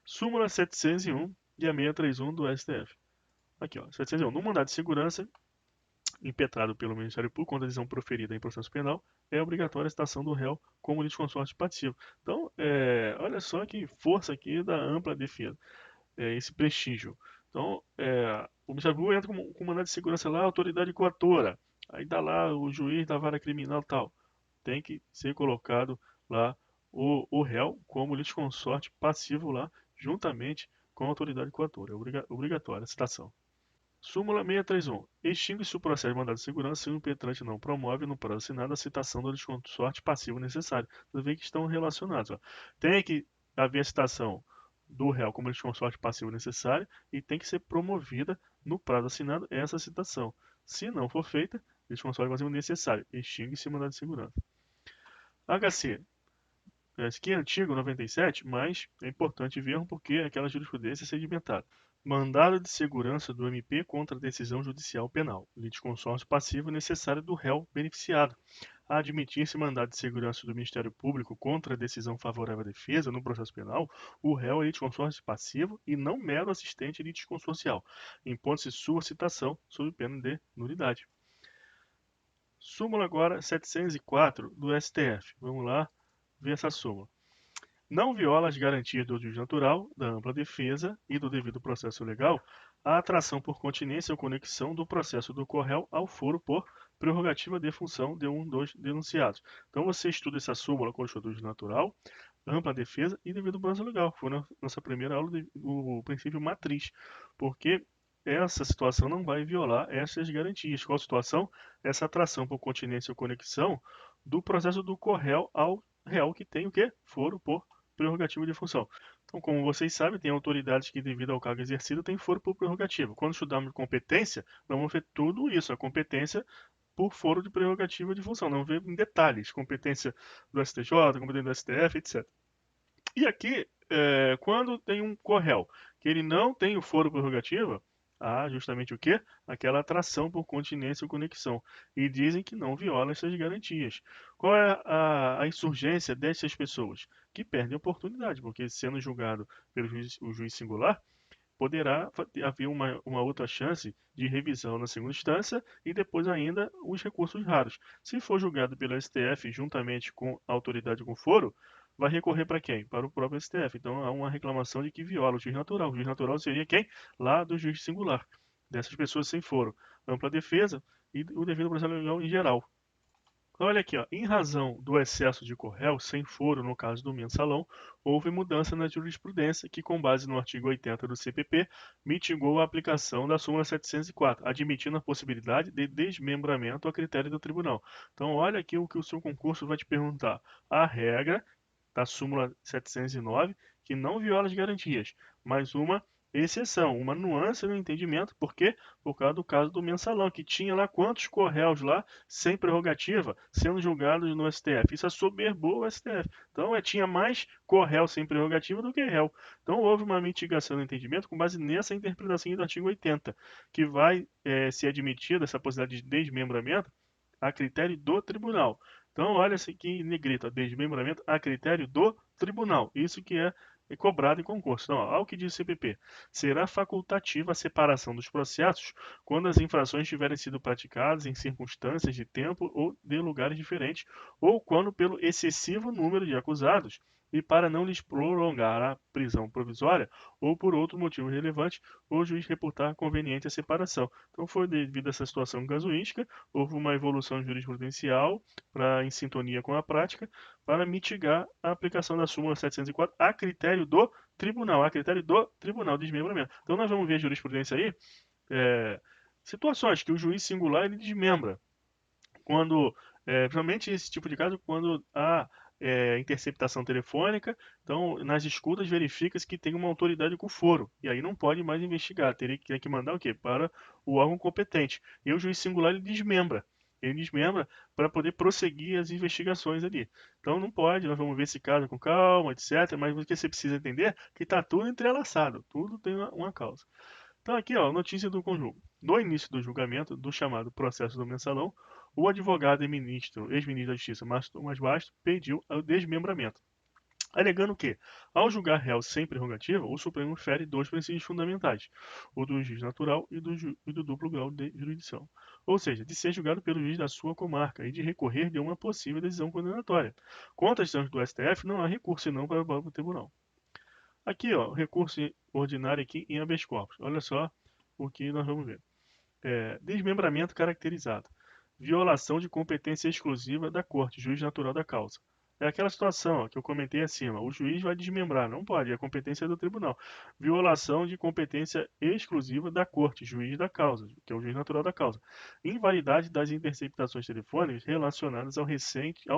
Súmula 701 e a 631 do STF. Aqui, ó, 701. No mandado de segurança impetrado pelo Ministério Público contra a decisão proferida em processo penal, é obrigatória a citação do réu como litisconsorte passivo. Então, olha só que força aqui da ampla defesa, esse prestígio. Então, o Ministério Público entra com mandado de segurança lá, autoridade coatora, aí dá lá o juiz da vara criminal e tal. Tem que ser colocado lá o réu como litisconsorte passivo lá, juntamente com a autoridade coatora. É obrigatória a citação. Súmula 631. Extingue-se o processo de mandado de segurança se o impetrante não promove no prazo assinado a citação do litisconsorte passivo necessário. Você vê que estão relacionados. Ó. Tem que haver a citação do réu como litisconsorte passivo necessário e tem que ser promovida no prazo assinado essa citação. Se não for feita, litisconsorte passivo necessário. Extingue-se o mandado de segurança. HC. Esse aqui é antigo, 97, mas é importante ver porque aquela jurisprudência é sedimentada. Mandado de segurança do MP contra decisão judicial penal. Litisconsórcio passivo necessário do réu beneficiado. A admitir-se mandado de segurança do Ministério Público contra decisão favorável à defesa no processo penal, o réu é litisconsórcio passivo e não mero assistente litisconsorcial, impondo-se sua citação sob pena de nulidade. Súmula agora 704 do STF. Vamos lá ver essa súmula. Não viola as garantias do juiz natural, da ampla defesa e do devido processo legal a atração por continência ou conexão do processo do corréu ao foro por prerrogativa de função de um dos denunciados. Então você estuda essa súmula com o juiz natural, ampla defesa e devido processo legal. Foi na nossa primeira aula do princípio matriz, porque essa situação não vai violar essas garantias. Qual situação? Essa atração por continência ou conexão do processo do corréu ao réu que tem o quê? Foro por prerrogativa de função. Então, como vocês sabem, tem autoridades que, devido ao cargo exercido, têm foro por prerrogativa. Quando estudamos competência, nós vamos ver tudo isso, a competência por foro de prerrogativa de função. Não vamos ver em detalhes, competência do STJ, competência do STF, etc. E aqui, quando tem um corréu que ele não tem o foro prerrogativa, há justamente o quê? Aquela atração por continência ou conexão. E dizem que não viola essas garantias. Qual é a insurgência dessas pessoas? Que perdem a oportunidade, porque sendo julgado pelo juiz singular, poderá haver uma outra chance de revisão na segunda instância e depois ainda os recursos raros. Se for julgado pelo STF juntamente com a autoridade com foro, vai recorrer para quem? Para o próprio STF. Então há uma reclamação de que viola o juiz natural. O juiz natural seria quem? Lá do juiz singular. Dessas pessoas sem foro. Ampla defesa e o devido processo legal em geral. Olha aqui, ó. Em razão do excesso de corréu sem foro no caso do mensalão, houve mudança na jurisprudência que, com base no artigo 80 do CPP, mitigou a aplicação da súmula 704, admitindo a possibilidade de desmembramento a critério do tribunal. Então, olha aqui o que o seu concurso vai te perguntar. A regra da súmula 709, que não viola as garantias, mas uma exceção, uma nuance no entendimento, por quê? Por causa do caso do mensalão, que tinha lá quantos corréus lá, sem prerrogativa, sendo julgados no STF. Isso assoberbou o STF. Então, tinha mais corréu sem prerrogativa do que réu. Então, houve uma mitigação no entendimento com base nessa interpretação do artigo 80, que vai ser admitida essa possibilidade de desmembramento a critério do tribunal. Então, olha-se aqui em negrito, desmembramento a critério do tribunal. Isso que é cobrado em concurso. Então, ao que diz o CPP, será facultativa a separação dos processos quando as infrações tiverem sido praticadas em circunstâncias de tempo ou de lugares diferentes, ou quando pelo excessivo número de acusados e para não lhes prolongar a prisão provisória ou por outro motivo relevante, o juiz reputar conveniente a separação. Então, foi devido a essa situação casuística, houve uma evolução jurisprudencial em sintonia com a prática, para mitigar a aplicação da súmula 704 a critério do tribunal, de desmembramento. Então, nós vamos ver a jurisprudência aí, Situações que o juiz singular ele desmembra. Quando, principalmente esse tipo de caso, quando há interceptação telefônica, então nas escutas verifica-se que tem uma autoridade com foro, e aí não pode mais investigar, teria que mandar o quê? Para o órgão competente. E o juiz singular ele desmembra para poder prosseguir as investigações ali. Então não pode, nós vamos ver esse caso com calma, etc. Mas o que você precisa entender é que está tudo entrelaçado, tudo tem uma causa. Então aqui, ó, notícia do conjunto. No início do julgamento do chamado processo do mensalão, o advogado e ministro, ex-ministro da Justiça, Márcio Tomás Bastos, pediu o desmembramento, alegando que, ao julgar réu sem prerrogativa, o Supremo fere dois princípios fundamentais, o do juiz natural e do duplo grau de jurisdição, ou seja, de ser julgado pelo juiz da sua comarca e de recorrer de uma possível decisão condenatória. Contra as decisões do STF, não há recurso senão para o próprio tribunal. Aqui, ó, recurso ordinário aqui em habeas corpus. Olha só o que nós vamos ver. Desmembramento caracterizado. Violação de competência exclusiva da corte, juiz natural da causa. É aquela situação ó, que eu comentei acima. O juiz vai desmembrar, não pode, é a competência do tribunal. Violação de competência exclusiva da corte, juiz da causa, que é o juiz natural da causa. Invalidade das interceptações telefônicas relacionadas ao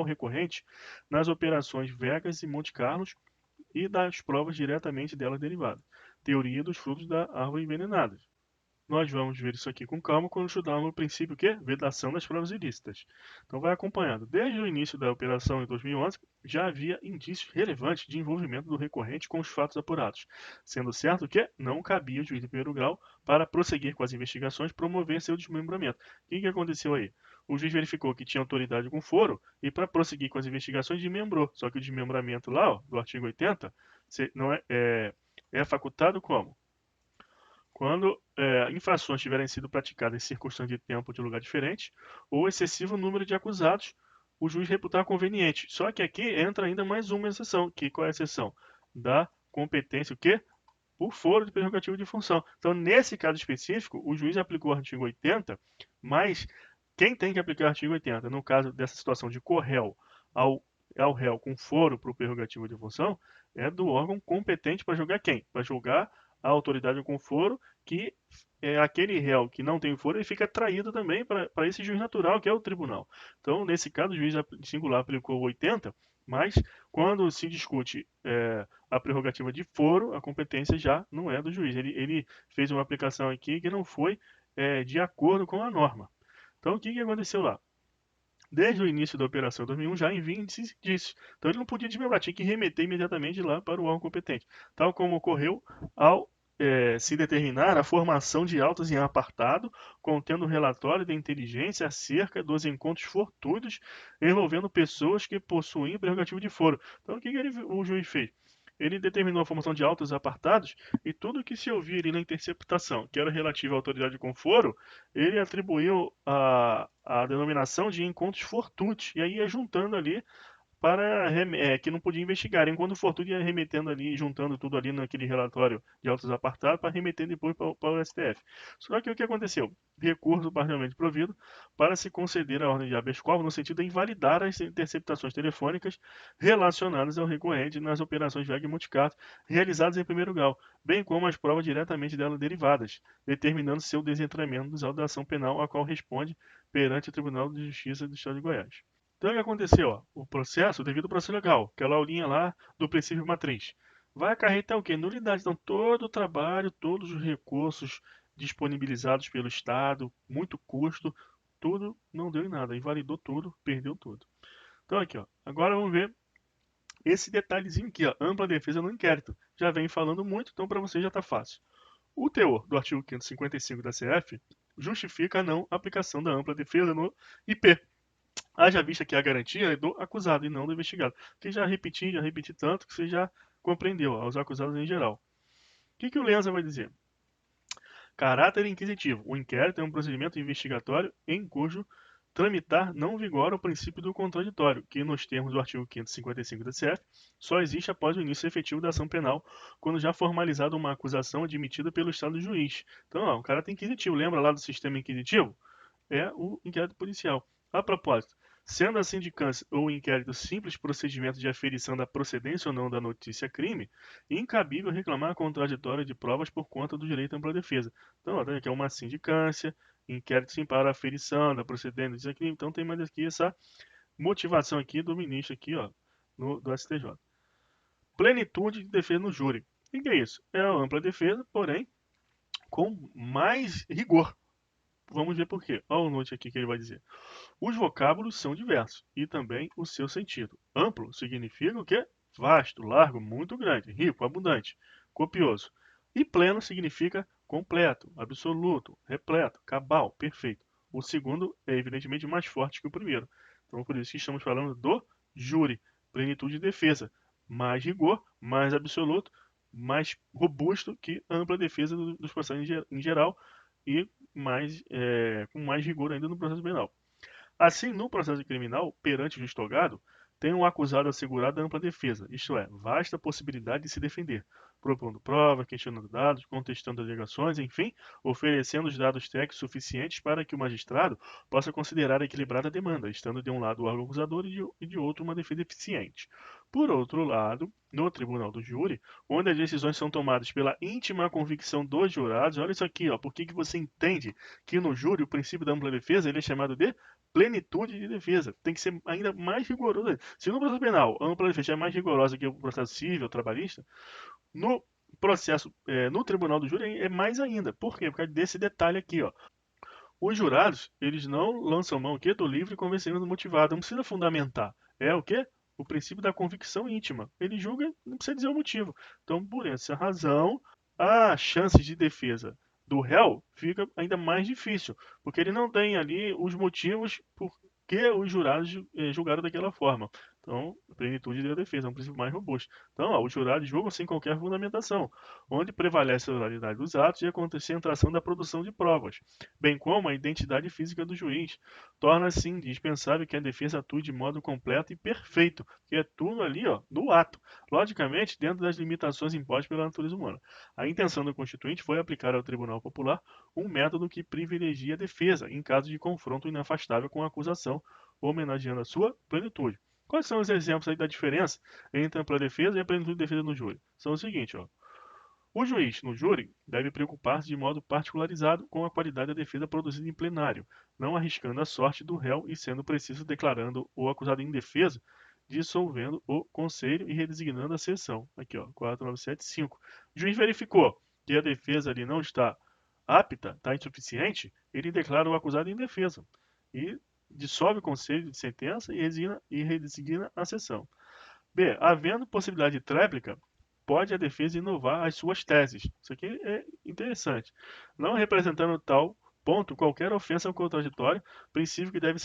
recorrente nas operações Vegas e Monte Carlos e das provas diretamente delas derivadas. Teoria dos frutos da árvore envenenada. Nós vamos ver isso aqui com calma quando estudarmos o princípio que? Vedação das provas ilícitas. Então vai acompanhando. Desde o início da operação em 2011, já havia indícios relevantes de envolvimento do recorrente com os fatos apurados, sendo certo que não cabia o juiz de primeiro grau para prosseguir com as investigações e promover seu desmembramento. O que aconteceu aí? O juiz verificou que tinha autoridade com foro e para prosseguir com as investigações desmembrou. Só que o desmembramento lá, ó, do artigo 80, não é facultado como? Quando infrações tiverem sido praticadas em circunstâncias de tempo ou de lugar diferente, ou excessivo número de acusados, o juiz reputar conveniente. Só que aqui entra ainda mais uma exceção, que qual é a exceção? Da competência, o quê? Por foro de prerrogativa de função. Então, nesse caso específico, o juiz aplicou o artigo 80, mas quem tem que aplicar o artigo 80, no caso dessa situação de corréu ao réu com foro para o prerrogativo de função, é do órgão competente para julgar quem? Para julgar a autoridade com foro, que é aquele réu que não tem foro, ele fica traído também para esse juiz natural, que é o tribunal. Então, nesse caso, o juiz singular aplicou 80, mas quando se discute a prerrogativa de foro, a competência já não é do juiz. Ele fez uma aplicação aqui que não foi de acordo com a norma. Então, o que aconteceu lá? Desde o início da operação 2001 já havia índices disso. Então ele não podia desmembrar, tinha que remeter imediatamente lá para o órgão competente. Tal como ocorreu ao se determinar a formação de autos em apartado, contendo relatório da inteligência acerca dos encontros fortuitos envolvendo pessoas que possuem prerrogativo de foro. Então o que o juiz fez? Ele determinou a formação de autos apartados e tudo que se ouvir ali na interceptação, que era relativo à autoridade com foro, ele atribuiu a denominação de encontros fortuitos, e aí ia juntando ali para que não podia investigar, enquanto o Fortune ia remetendo ali, juntando tudo ali naquele relatório de autos apartados para remeter depois para o STF. Só que o que aconteceu? Recurso parcialmente provido para se conceder a ordem de habeas corpus no sentido de invalidar as interceptações telefônicas relacionadas ao recorrente nas operações VEG e Multicato realizadas em primeiro grau, bem como as provas diretamente dela derivadas, determinando seu desentramento dos autos da ação penal a qual responde perante o Tribunal de Justiça do Estado de Goiás. Então, o que aconteceu? Ó? O processo, devido ao processo legal, aquela aulinha lá do princípio matriz, vai acarretar o quê? Nulidade. Então, todo o trabalho, todos os recursos disponibilizados pelo Estado, muito custo, tudo não deu em nada. Invalidou tudo, perdeu tudo. Então, aqui, ó. Agora vamos ver esse detalhezinho aqui, ó. Ampla defesa no inquérito. Já vem falando muito, então para você já está fácil. O teor do artigo 555 da CF justifica a não aplicação da ampla defesa no IP. Haja vista que a garantia é do acusado e não do investigado. Que já repeti tanto que você já compreendeu, aos acusados em geral. O que o Lenza vai dizer? Caráter inquisitivo. O inquérito é um procedimento investigatório em cujo tramitar não vigora o princípio do contraditório, que nos termos do artigo 555 da CF, só existe após o início efetivo da ação penal, quando já formalizada uma acusação admitida pelo Estado juiz. Então, ó, o caráter inquisitivo, lembra lá do sistema inquisitivo? É o inquérito policial. A propósito, Sendo a sindicância ou inquérito simples procedimento de aferição da procedência ou não da notícia-crime, incabível reclamar contraditória de provas por conta do direito à ampla defesa. Então, ó, tem aqui uma sindicância, inquérito sim para aferição da procedência da notícia-crime. Então, tem mais aqui essa motivação aqui do ministro aqui, ó, do STJ. Plenitude de defesa no júri. O que é isso? É a ampla defesa, porém, com mais rigor. Vamos ver por quê. Olha o note aqui que ele vai dizer. Os vocábulos são diversos e também o seu sentido. Amplo significa o quê? Vasto, largo, muito grande, rico, abundante, copioso. E pleno significa completo, absoluto, repleto, cabal, perfeito. O segundo é evidentemente mais forte que o primeiro. Então, por isso que estamos falando do júri, plenitude de defesa. Mais rigor, mais absoluto, mais robusto que a ampla defesa dos processos em geral e com mais rigor ainda no processo penal. Assim, no processo criminal, perante o juiz-togado, tem um acusado assegurado a ampla defesa, isto é, vasta possibilidade de se defender, propondo prova, questionando dados, contestando alegações, enfim, oferecendo os dados técnicos suficientes para que o magistrado possa considerar equilibrada a demanda, estando de um lado o órgão acusador e de outro uma defesa eficiente. Por outro lado, no tribunal do júri, onde as decisões são tomadas pela íntima convicção dos jurados, olha isso aqui, ó, por que você entende que no júri o princípio da ampla defesa ele é chamado de plenitude de defesa. Tem que ser ainda mais rigoroso. Se no processo penal a ampla defesa é mais rigorosa que o processo civil, trabalhista, no processo, no tribunal do júri é mais ainda. Por quê? Por causa desse detalhe aqui, ó. Os jurados, eles não lançam mão aqui do livre convencimento motivado. Não precisa fundamentar. É o quê? O princípio da convicção íntima. Ele julga, não precisa dizer o motivo. Então, por essa razão, a chance de defesa do réu fica ainda mais difícil, porque ele não tem ali os motivos por que os jurados julgaram daquela forma. Então, a plenitude da defesa é um princípio mais robusto. Então, ó, os jurados julgam sem qualquer fundamentação, onde prevalece a oralidade dos atos e a concentração da produção de provas, bem como a identidade física do juiz. Torna-se indispensável que a defesa atue de modo completo e perfeito, que é tudo ali, ó, no ato, logicamente dentro das limitações impostas pela natureza humana. A intenção do Constituinte foi aplicar ao Tribunal Popular um método que privilegia a defesa em caso de confronto inafastável com a acusação, homenageando a sua plenitude. Quais são os exemplos aí da diferença entre a ampla defesa e a plenitude de defesa no júri? São os seguintes, ó. O juiz, no júri, deve preocupar-se de modo particularizado com a qualidade da defesa produzida em plenário, não arriscando a sorte do réu e, sendo preciso, declarando o acusado indefeso, dissolvendo o conselho e redesignando a sessão. Aqui, ó, 4975. O juiz verificou que a defesa ali não está apta, está insuficiente, ele declara o acusado indefeso e dissolve o conselho de sentença e redesigna a sessão. B. Havendo possibilidade de tréplica, pode a defesa inovar as suas teses. Isso aqui é interessante. Não representando tal ponto qualquer ofensa ao contraditório, princípio que deve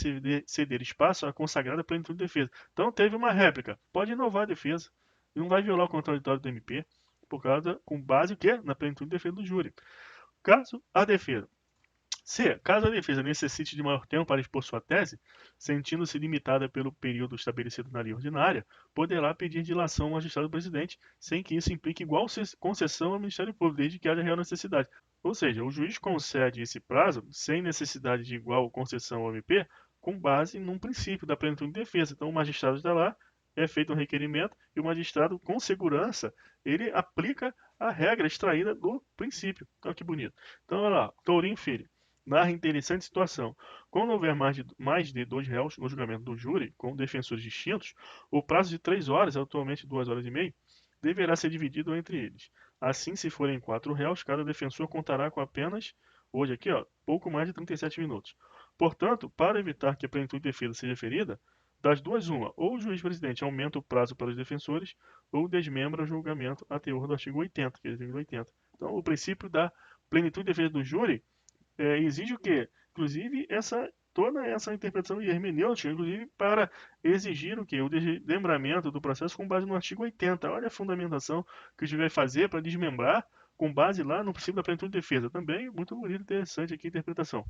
ceder espaço à consagrada plenitude de defesa. Então teve uma réplica, pode inovar a defesa. Não vai violar o contraditório do MP, com base o quê? Na plenitude de defesa do júri. Caso a defesa C. Caso a defesa necessite de maior tempo para expor sua tese, sentindo-se limitada pelo período estabelecido na lei ordinária, poderá pedir dilação ao magistrado presidente, sem que isso implique igual concessão ao Ministério Público, desde que haja real necessidade. Ou seja, o juiz concede esse prazo sem necessidade de igual concessão ao MP, com base num princípio da plenitude de defesa. Então, o magistrado está lá, é feito um requerimento e o magistrado, com segurança, ele aplica a regra extraída do princípio. Olha que bonito. Então, olha lá, Tourinho Filho narra interessante situação. Quando houver mais de 2 réus no julgamento do júri, com defensores distintos, o prazo de 3 horas, atualmente 2 horas e meia, deverá ser dividido entre eles. Assim, se forem 4 réus, cada defensor contará com apenas, hoje aqui, ó, pouco mais de 37 minutos. Portanto, para evitar que a plenitude de defesa seja ferida, das duas uma, ou o juiz-presidente aumenta o prazo para os defensores, ou desmembra o julgamento a teor do artigo 80, que é o artigo 80. Então, o princípio da plenitude de defesa do júri exige o quê? Inclusive, toda essa interpretação hermenêutica, inclusive para exigir o quê? O desmembramento do processo com base no artigo 80. Olha a fundamentação que a gente vai fazer para desmembrar com base lá no princípio da plenitude de defesa. Também muito bonito e interessante aqui a interpretação.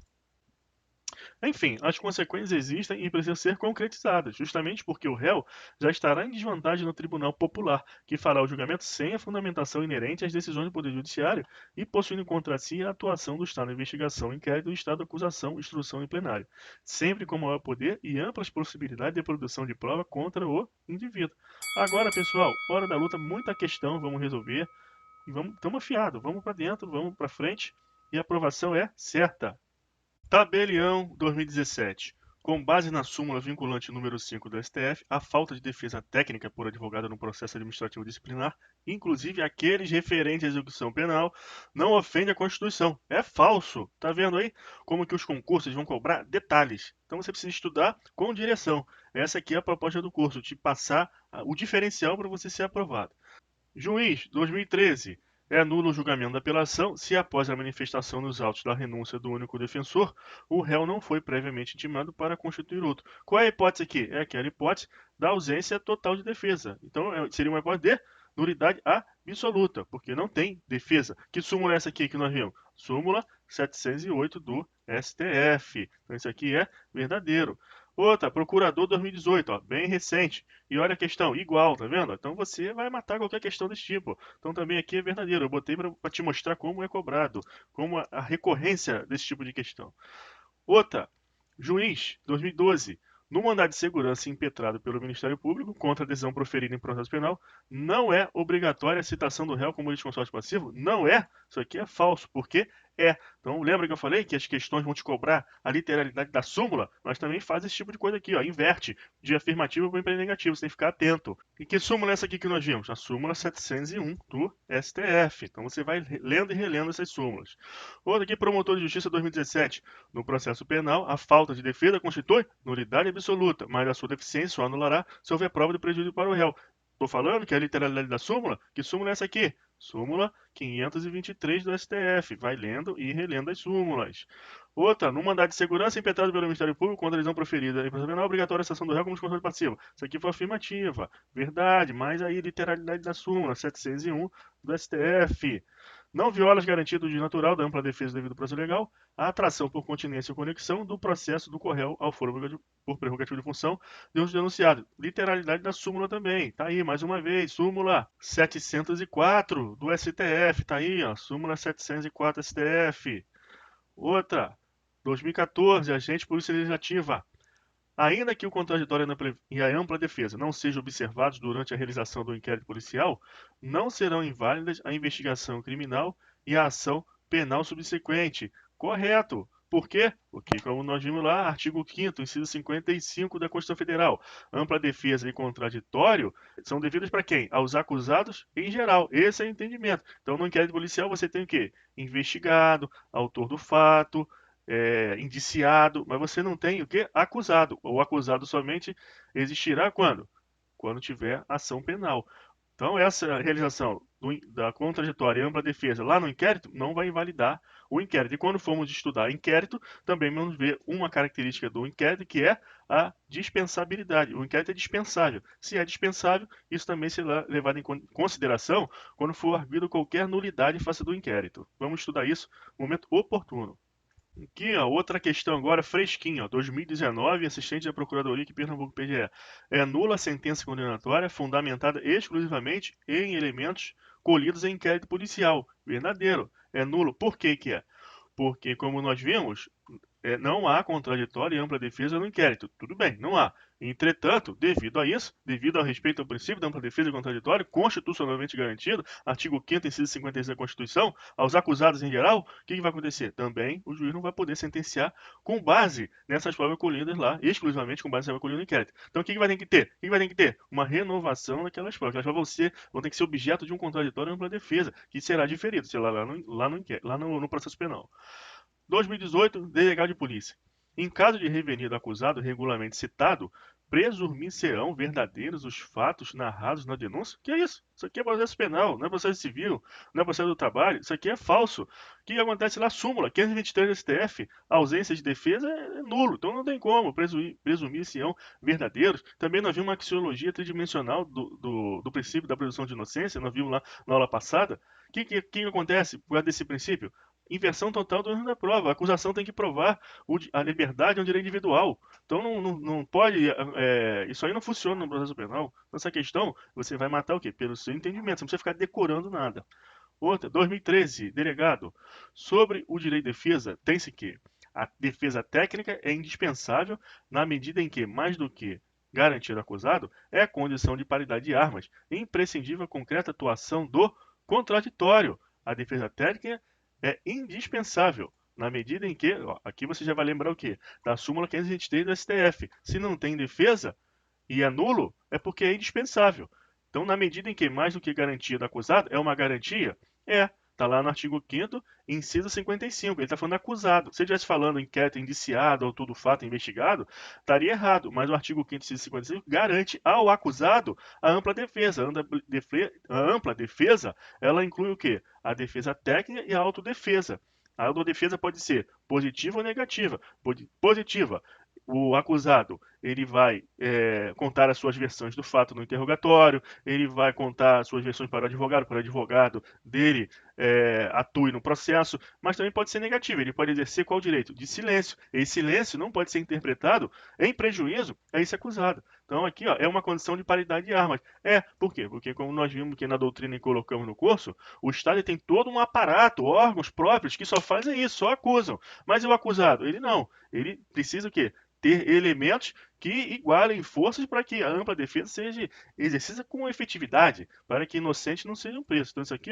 Enfim, as consequências existem e precisam ser concretizadas, justamente porque o réu já estará em desvantagem no tribunal popular, que fará o julgamento sem a fundamentação inerente às decisões do Poder Judiciário e possuindo contra si a atuação do Estado na investigação, inquérito e Estado da acusação, instrução e plenário, sempre com maior poder e amplas possibilidades de produção de prova contra o indivíduo. Agora, pessoal, hora da luta, muita questão, vamos resolver e vamos, estamos afiados, vamos para dentro, vamos para frente e a aprovação é certa. Tabelião 2017. Com base na súmula vinculante número 5 do STF, a falta de defesa técnica por advogado no processo administrativo disciplinar, inclusive aqueles referentes à execução penal, não ofende a Constituição. É falso. Tá vendo aí como que os concursos vão cobrar detalhes? Então você precisa estudar com direção. Essa aqui é a proposta do curso, te passar o diferencial para você ser aprovado. Juiz 2013. É nulo o julgamento da apelação se, após a manifestação nos autos da renúncia do único defensor, o réu não foi previamente intimado para constituir outro. Qual é a hipótese aqui? É aquela hipótese da ausência total de defesa. Então, seria uma hipótese de nulidade absoluta, porque não tem defesa. Que súmula é essa aqui que nós vimos? Súmula 708 do STF. Então, isso aqui é verdadeiro. Outra, Procurador 2018, ó, bem recente. E olha a questão, igual, tá vendo? Então você vai matar qualquer questão desse tipo. Então também aqui é verdadeiro. Eu botei para te mostrar como é cobrado, como a recorrência desse tipo de questão. Outra, Juiz 2012. No mandado de segurança impetrado pelo Ministério Público contra a decisão proferida em processo penal, não é obrigatória a citação do réu como litisconsórcio passivo? Não é. Isso aqui é falso, porque é. Então, lembra que eu falei que as questões vão te cobrar a literalidade da súmula? Nós também faz esse tipo de coisa aqui, ó, inverte de afirmativo para negativo, você tem que ficar atento. E que súmula é essa aqui que nós vimos? A súmula 701 do STF. Então, você vai lendo e relendo essas súmulas. Outra aqui, Promotor de Justiça 2017. No processo penal, a falta de defesa constitui nulidade absoluta, mas a sua deficiência só anulará se houver prova de prejuízo para o réu. Estou falando que é a literalidade da súmula. Que súmula é essa aqui? Súmula 523 do STF. Vai lendo e relendo as súmulas. Outra, no mandado de segurança impetrado pelo Ministério Público contra a decisão proferida em processo penal, obrigatória a cessação do réu como descontrole passivo. Isso aqui foi afirmativa. Verdade, mas aí literalidade da súmula 701 do STF. Não viola as garantias do direito natural, da ampla defesa do devido processo legal, a atração por continência ou conexão do processo do corréu ao foro por prerrogativa de função de um denunciado. Literalidade da súmula também. Tá aí, mais uma vez, súmula 704 do STF. Tá aí, ó, súmula 704 STF. Outra, 2014, agente Polícia Legislativa. Ainda que o contraditório e a ampla defesa não sejam observados durante a realização do inquérito policial, não serão inválidas a investigação criminal e a ação penal subsequente. Correto. Por quê? Porque, como nós vimos lá, artigo 5º, inciso 55 da Constituição Federal, ampla defesa e contraditório são devidas para quem? Aos acusados em geral. Esse é o entendimento. Então, no inquérito policial, você tem o quê? Investigado, autor do fato, indiciado, mas você não tem o que? Acusado. O acusado somente existirá quando? Quando tiver ação penal. Então, essa realização da contraditória e ampla defesa lá no inquérito não vai invalidar o inquérito. E quando formos estudar inquérito, também vamos ver uma característica do inquérito, que é a dispensabilidade. O inquérito é dispensável. Se é dispensável, isso também será levado em consideração quando for arguido qualquer nulidade face do inquérito. Vamos estudar isso no momento oportuno. Aqui, ó, outra questão agora, fresquinha, ó, 2019, assistente da Procuradoria aqui Pernambuco PGE. É nula a sentença condenatória fundamentada exclusivamente em elementos colhidos em inquérito policial. Verdadeiro. É nulo. Por que que é? Porque, como nós vimos, não há contraditório e ampla defesa no inquérito. Tudo bem, não há. Entretanto, devido a isso, devido ao respeito ao princípio da ampla defesa e contraditório, constitucionalmente garantido, artigo 5º, inciso 56 da Constituição, aos acusados em geral, o que vai acontecer? Também o juiz não vai poder sentenciar com base nessas provas colhidas lá, exclusivamente com base nessa prova colhida no inquérito. Então, o que vai ter que ter? O que vai ter que ter? Uma renovação daquelas provas. Aquelas provas vão ter que ser objeto de um contraditório e ampla defesa, que será diferido, sei lá no processo penal. 2018, delegado de polícia. Em caso de revenir do acusado regularmente citado, presumir-se-ão verdadeiros os fatos narrados na denúncia? Que é isso? Isso aqui é processo penal, não é processo civil, não é processo do trabalho, isso aqui é falso. O que acontece lá? Súmula 523 do STF, ausência de defesa é nulo, então não tem como presumir-se-ão verdadeiros. Também nós vimos uma axiologia tridimensional do princípio da presunção de inocência, nós vimos lá na aula passada. O que acontece por causa desse princípio? inversão total do ônus da prova. A acusação tem que provar a liberdade é um direito individual. Então não pode, isso aí não funciona no processo penal. Nessa questão, você vai matar o quê? Pelo seu entendimento, você não precisa ficar decorando nada. Outra, 2013, delegado. Sobre o direito de defesa, tem-se que a defesa técnica é indispensável na medida em que, mais do que garantir o acusado, é a condição de paridade de armas, imprescindível a concreta atuação do contraditório. A defesa técnica é indispensável na medida em que, ó, aqui você já vai lembrar o quê? Da súmula 523 do STF. Se não tem defesa e é nulo, é porque é indispensável. Então, na medida em que mais do que garantia do acusado é uma garantia, está lá no artigo 5º, inciso 55, ele está falando acusado. Se ele estivesse falando inquérito indiciado ou tudo fato investigado, estaria errado, mas o artigo 5º, inciso 55, garante ao acusado a ampla defesa. A ampla defesa, ela inclui o quê? A defesa técnica e a autodefesa. A autodefesa pode ser positiva ou negativa. Positiva, o acusado ele vai contar as suas versões do fato no interrogatório, ele vai contar as suas versões para o advogado dele atue no processo, mas também pode ser negativo, ele pode exercer qual direito? De silêncio. Esse silêncio não pode ser interpretado em prejuízo a esse acusado. Então aqui ó, é uma condição de paridade de armas. Por quê? Porque como nós vimos que na doutrina e colocamos no curso, o Estado tem todo um aparato, órgãos próprios que só fazem isso, só acusam. Mas o acusado, ele não. Ele precisa o quê? Ter elementos que igualem forças para que a ampla defesa seja exercida com efetividade, para que inocentes não sejam presos. Então, isso aqui,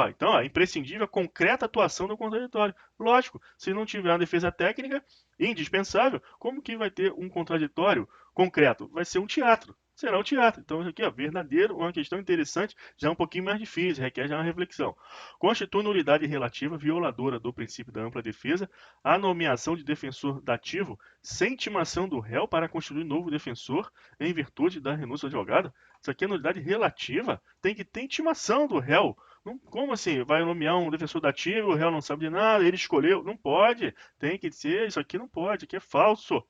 então, é imprescindível a concreta atuação do contraditório. Lógico, se não tiver uma defesa técnica indispensável, como que vai ter um contraditório concreto? Vai ser um teatro. Será um teatro. Então, isso aqui é verdadeiro, uma questão interessante, já um pouquinho mais difícil, requer já uma reflexão. Constitui nulidade relativa violadora do princípio da ampla defesa a nomeação de defensor dativo sem intimação do réu para constituir novo defensor em virtude da renúncia do advogado. Isso aqui é nulidade relativa, tem que ter intimação do réu. Não, como assim? Vai nomear um defensor dativo, o réu não sabe de nada, ele escolheu? Não pode, tem que ser, isso aqui não pode, aqui é falso.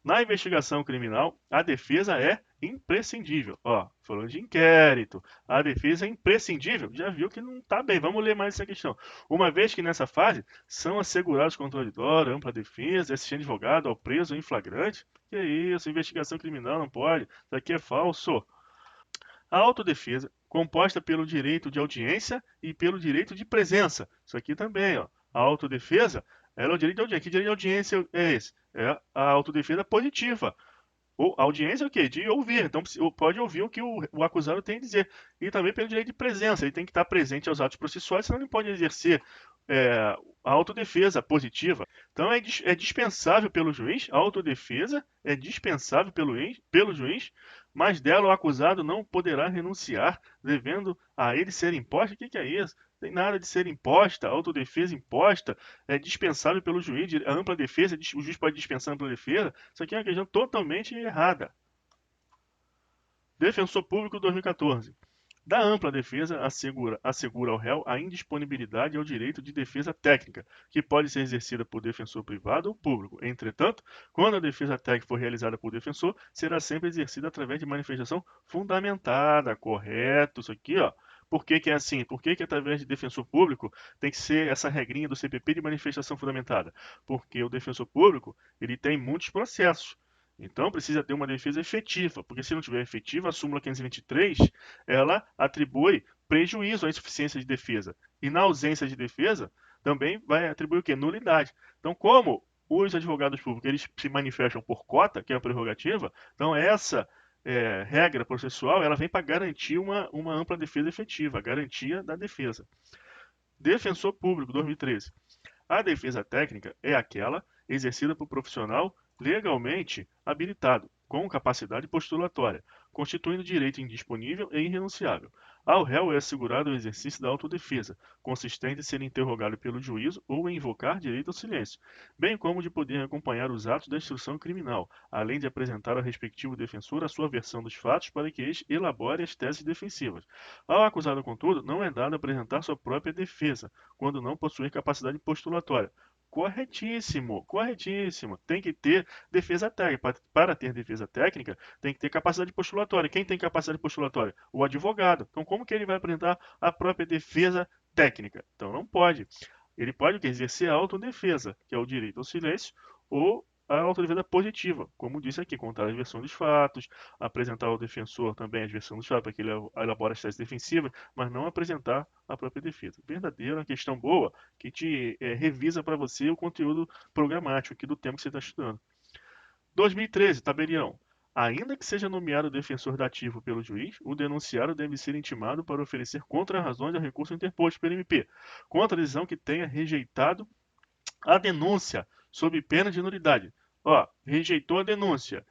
Na investigação criminal, a defesa é imprescindível. Falando de inquérito, a defesa é imprescindível. Já viu que não está bem. Vamos ler mais essa questão. Uma vez que nessa fase são assegurados contraditório, ampla defesa, assistente advogado ao preso em flagrante. Que isso, investigação criminal não pode. Isso aqui é falso. A autodefesa, composta pelo direito de audiência e pelo direito de presença. Isso aqui também, ó. A autodefesa, ela é o direito de audiência. Que direito de audiência é esse? É a autodefesa positiva. A audiência é o quê? De ouvir. Então pode ouvir o que o acusado tem a dizer. E também pelo direito de presença. Ele tem que estar presente aos atos processuais, senão ele pode exercer a autodefesa positiva. Então é dispensável pelo juiz, a autodefesa é dispensável pelo juiz, mas dela o acusado não poderá renunciar, devendo a ele ser imposta. O que é isso? Não tem nada de ser imposta, a autodefesa imposta é dispensável pelo juiz, a ampla defesa, o juiz pode dispensar a ampla defesa. Isso aqui é uma questão totalmente errada. Defensor Público 2014. Da ampla defesa, assegura ao réu a indisponibilidade e ao direito de defesa técnica, que pode ser exercida por defensor privado ou público. Entretanto, quando a defesa técnica for realizada por defensor, será sempre exercida através de manifestação fundamentada. Correto, isso aqui, ó. Por que é assim? Por que através de defensor público tem que ser essa regrinha do CPP de manifestação fundamentada? Porque o defensor público, ele tem muitos processos. Então precisa ter uma defesa efetiva, porque se não tiver efetiva, a súmula 523, ela atribui prejuízo à insuficiência de defesa. E na ausência de defesa, também vai atribuir o quê? Nulidade. Então, como os advogados públicos eles se manifestam por cota, que é a prerrogativa, então essa regra processual ela vem para garantir uma ampla defesa efetiva, a garantia da defesa. Defensor Público, 2013. A defesa técnica é aquela exercida por profissional legalmente habilitado, com capacidade postulatória, constituindo direito indisponível e irrenunciável. Ao réu é assegurado o exercício da autodefesa, consistente em ser interrogado pelo juízo ou em invocar direito ao silêncio, bem como de poder acompanhar os atos da instrução criminal, além de apresentar ao respectivo defensor a sua versão dos fatos para que este elabore as teses defensivas. Ao acusado, contudo, não é dado apresentar sua própria defesa, quando não possuir capacidade postulatória. Corretíssimo, corretíssimo. Tem que ter defesa técnica. Para ter defesa técnica, tem que ter capacidade postulatória. Quem tem capacidade postulatória? O advogado. Então, como que ele vai apresentar a própria defesa técnica? Então, não pode. Ele pode exercer a autodefesa, que é o direito ao silêncio, ou a autodefesa positiva, como disse aqui, contar a versão dos fatos, apresentar ao defensor também a versão dos fatos, para que ele elabore as teses defensivas, mas não apresentar a própria defesa. Verdadeira, uma questão boa, que te revisa para você o conteúdo programático aqui do tema que você está estudando. 2013, tabelião. Ainda que seja nomeado defensor dativo pelo juiz, o denunciado deve ser intimado para oferecer contra-razões ao recurso interposto pelo MP, contra a decisão que tenha rejeitado a denúncia, sob pena de nulidade. Ó, rejeitou a denúncia.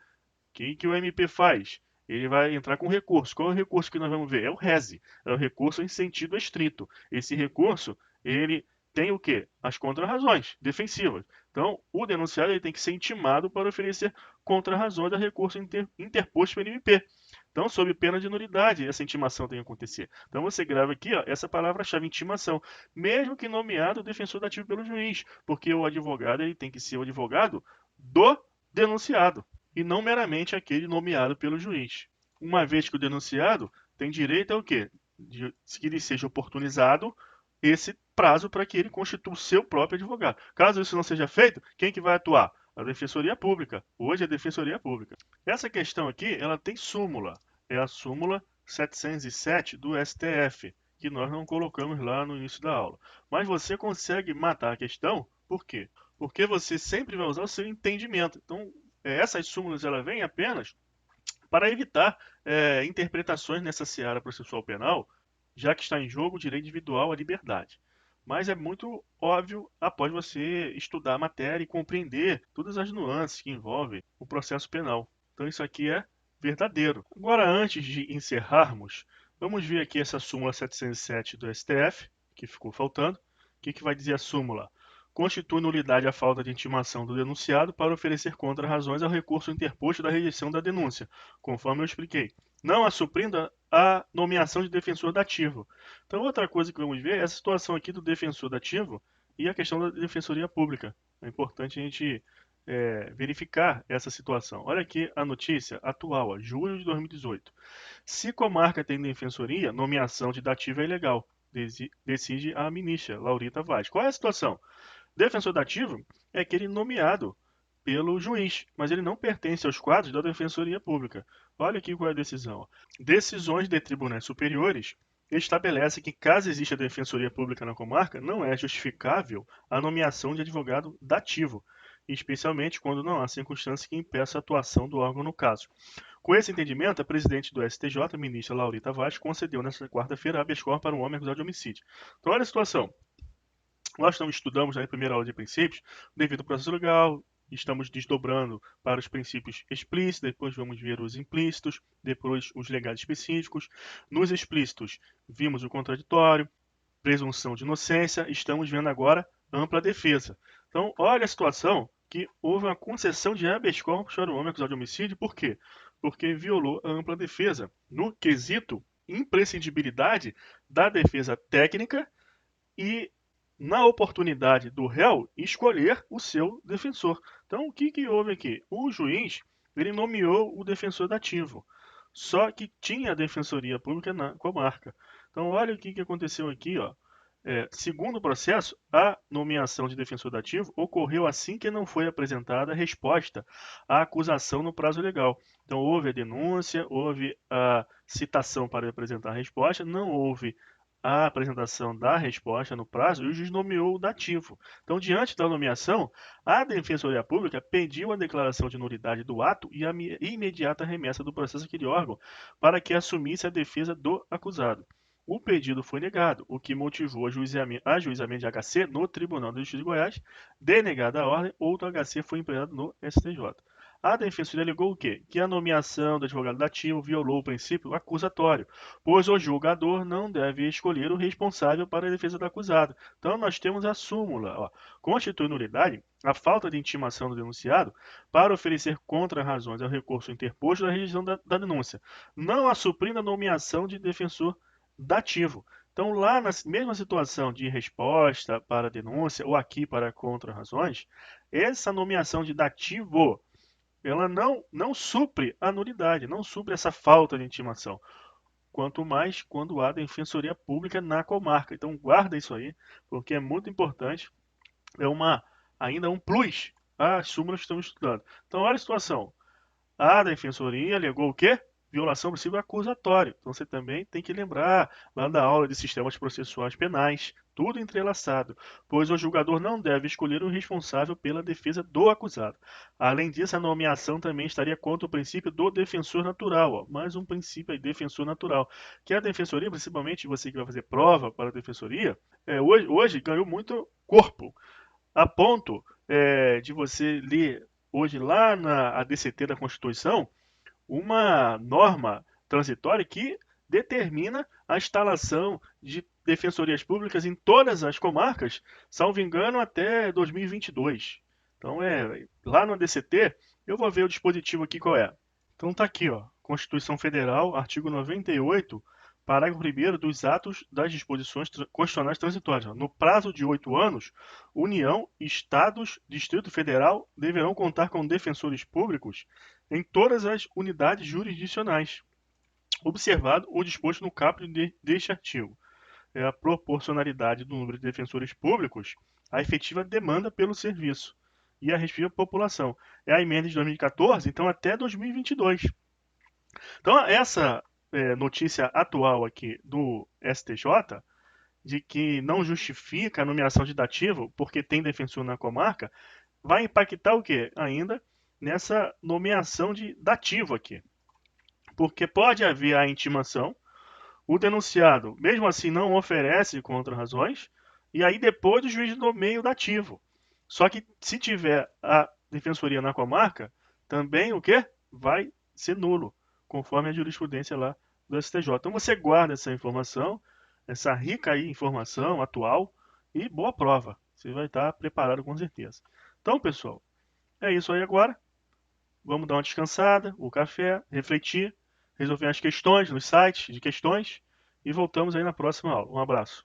O que o MP faz? Ele vai entrar com recurso. Qual é o recurso que nós vamos ver? É o rese. É o recurso em sentido estrito. Esse recurso, ele tem o quê? As contrarrazões defensivas. Então, o denunciado ele tem que ser intimado para oferecer contrarrazões a recurso interposto pelo MP. Então, sob pena de nulidade, essa intimação tem que acontecer. Então, você grava aqui ó, essa palavra-chave, intimação, mesmo que nomeado defensor dativo pelo juiz, porque o advogado ele tem que ser o advogado do denunciado e não meramente aquele nomeado pelo juiz. Uma vez que o denunciado tem direito ao quê? De que ele seja oportunizado esse prazo para que ele constitua o seu próprio advogado. Caso isso não seja feito, quem que vai atuar? A Defensoria Pública. Hoje é a Defensoria Pública. Essa questão aqui, ela tem súmula. É a súmula 707 do STF, que nós não colocamos lá no início da aula. Mas você consegue matar a questão, por quê? Porque você sempre vai usar o seu entendimento. Então, essas súmulas ela vêm apenas para evitar interpretações nessa seara processual penal, já que está em jogo o direito individual à liberdade. Mas é muito óbvio após você estudar a matéria e compreender todas as nuances que envolvem o processo penal. Então isso aqui é verdadeiro. Agora, antes de encerrarmos, vamos ver aqui essa súmula 707 do STF, que ficou faltando. O que vai dizer a súmula? Constitui nulidade a falta de intimação do denunciado para oferecer contra-razões ao recurso interposto da rejeição da denúncia, conforme eu expliquei, não a suprindo a nomeação de defensor dativo. Então, outra coisa que vamos ver é essa situação aqui do defensor dativo e a questão da defensoria pública. É importante a gente verificar essa situação. Olha aqui a notícia atual, ó, julho de 2018. Se comarca tem defensoria, nomeação de dativo é ilegal, decide a ministra Laurita Vaz. Qual é a situação? Defensor dativo é aquele nomeado pelo juiz, mas ele não pertence aos quadros da Defensoria Pública. Olha aqui qual é a decisão. Decisões de tribunais superiores estabelece que, caso exista a Defensoria Pública na comarca, não é justificável a nomeação de advogado dativo, especialmente quando não há circunstância que impeça a atuação do órgão no caso. Com esse entendimento, a presidente do STJ, ministra Laurita Vaz, concedeu nesta quarta-feira habeas corpus para um homem acusado de homicídio. Então, olha a situação. Nós estudamos na primeira aula de princípios, devido ao processo legal, estamos desdobrando para os princípios explícitos, depois vamos ver os implícitos, depois os legais específicos. Nos explícitos, vimos o contraditório, presunção de inocência, estamos vendo agora ampla defesa. Então, olha a situação que houve uma concessão de habeas corpus para o homem acusado de homicídio, por quê? Porque violou a ampla defesa no quesito imprescindibilidade da defesa técnica e na oportunidade do réu escolher o seu defensor. Então, o que houve aqui? O juiz ele nomeou o defensor dativo, só que tinha a defensoria pública na comarca. Então, olha o que aconteceu aqui. Ó. Segundo o processo, a nomeação de defensor dativo ocorreu assim que não foi apresentada a resposta à acusação no prazo legal. Então, houve a denúncia, houve a citação para apresentar a resposta, não houve a apresentação da resposta no prazo e o juiz nomeou o dativo. Então, diante da nomeação, a Defensoria Pública pediu a declaração de nulidade do ato e a imediata remessa do processo àquele órgão para que assumisse a defesa do acusado. O pedido foi negado, o que motivou a ajuizamento de HC no Tribunal de Justiça de Goiás. Denegada a ordem, outro HC foi empreendado no STJ. A defensoria alegou o quê? Que a nomeação do advogado dativo violou o princípio acusatório, pois o julgador não deve escolher o responsável para a defesa do acusado. Então, nós temos a súmula. Ó. Constitui nulidade a falta de intimação do denunciado para oferecer contra-razões ao recurso interposto da rejeição da denúncia, não a suprindo a nomeação de defensor dativo. Então, lá na mesma situação de resposta para a denúncia ou aqui para contra-razões, essa nomeação de dativo ela não supre a nulidade, não supre essa falta de intimação. quanto mais quando há defensoria pública na comarca. Então guarda isso aí, porque é muito importante, é ainda um plus às súmulas que estamos estudando. Então olha a situação, a defensoria alegou o quê? Violação princípio acusatório. Então você também tem que lembrar lá da aula de sistemas processuais penais, tudo entrelaçado, pois o julgador não deve escolher o responsável pela defesa do acusado. Além disso, a nomeação também estaria contra o princípio do defensor natural, ó, mais um princípio aí, defensor natural, que a defensoria, principalmente você que vai fazer prova para a defensoria, hoje ganhou muito corpo, a ponto de você ler hoje lá na ADCT da Constituição uma norma transitória que determina a instalação de defensorias públicas em todas as comarcas, salvo engano, até 2022. Então, lá no ADCT, eu vou ver o dispositivo aqui qual é. Então tá aqui, ó, Constituição Federal, artigo 98, parágrafo 1º dos atos das disposições constitucionais transitórias. No prazo de 8 anos, União, Estados, Distrito Federal deverão contar com defensores públicos em todas as unidades jurisdicionais, observado o disposto no caput deste artigo. É a proporcionalidade do número de defensores públicos à efetiva demanda pelo serviço e a respectiva população. É a emenda de 2014, então até 2022. Então essa notícia atual aqui do STJ, de que não justifica a nomeação de dativo porque tem defensor na comarca, vai impactar o quê? Ainda nessa nomeação de dativo aqui. Porque pode haver a intimação, o denunciado, mesmo assim, não oferece contra-razões, e aí depois o juiz nomeia o dativo. Só que se tiver a defensoria na comarca, também o quê? Vai ser nulo, conforme a jurisprudência lá do STJ. Então você guarda essa informação, essa rica aí informação atual, e boa prova. Você vai estar preparado com certeza. Então, pessoal, é isso aí agora. Vamos dar uma descansada, o café, refletir, resolver as questões nos sites de questões e voltamos aí na próxima aula. Um abraço.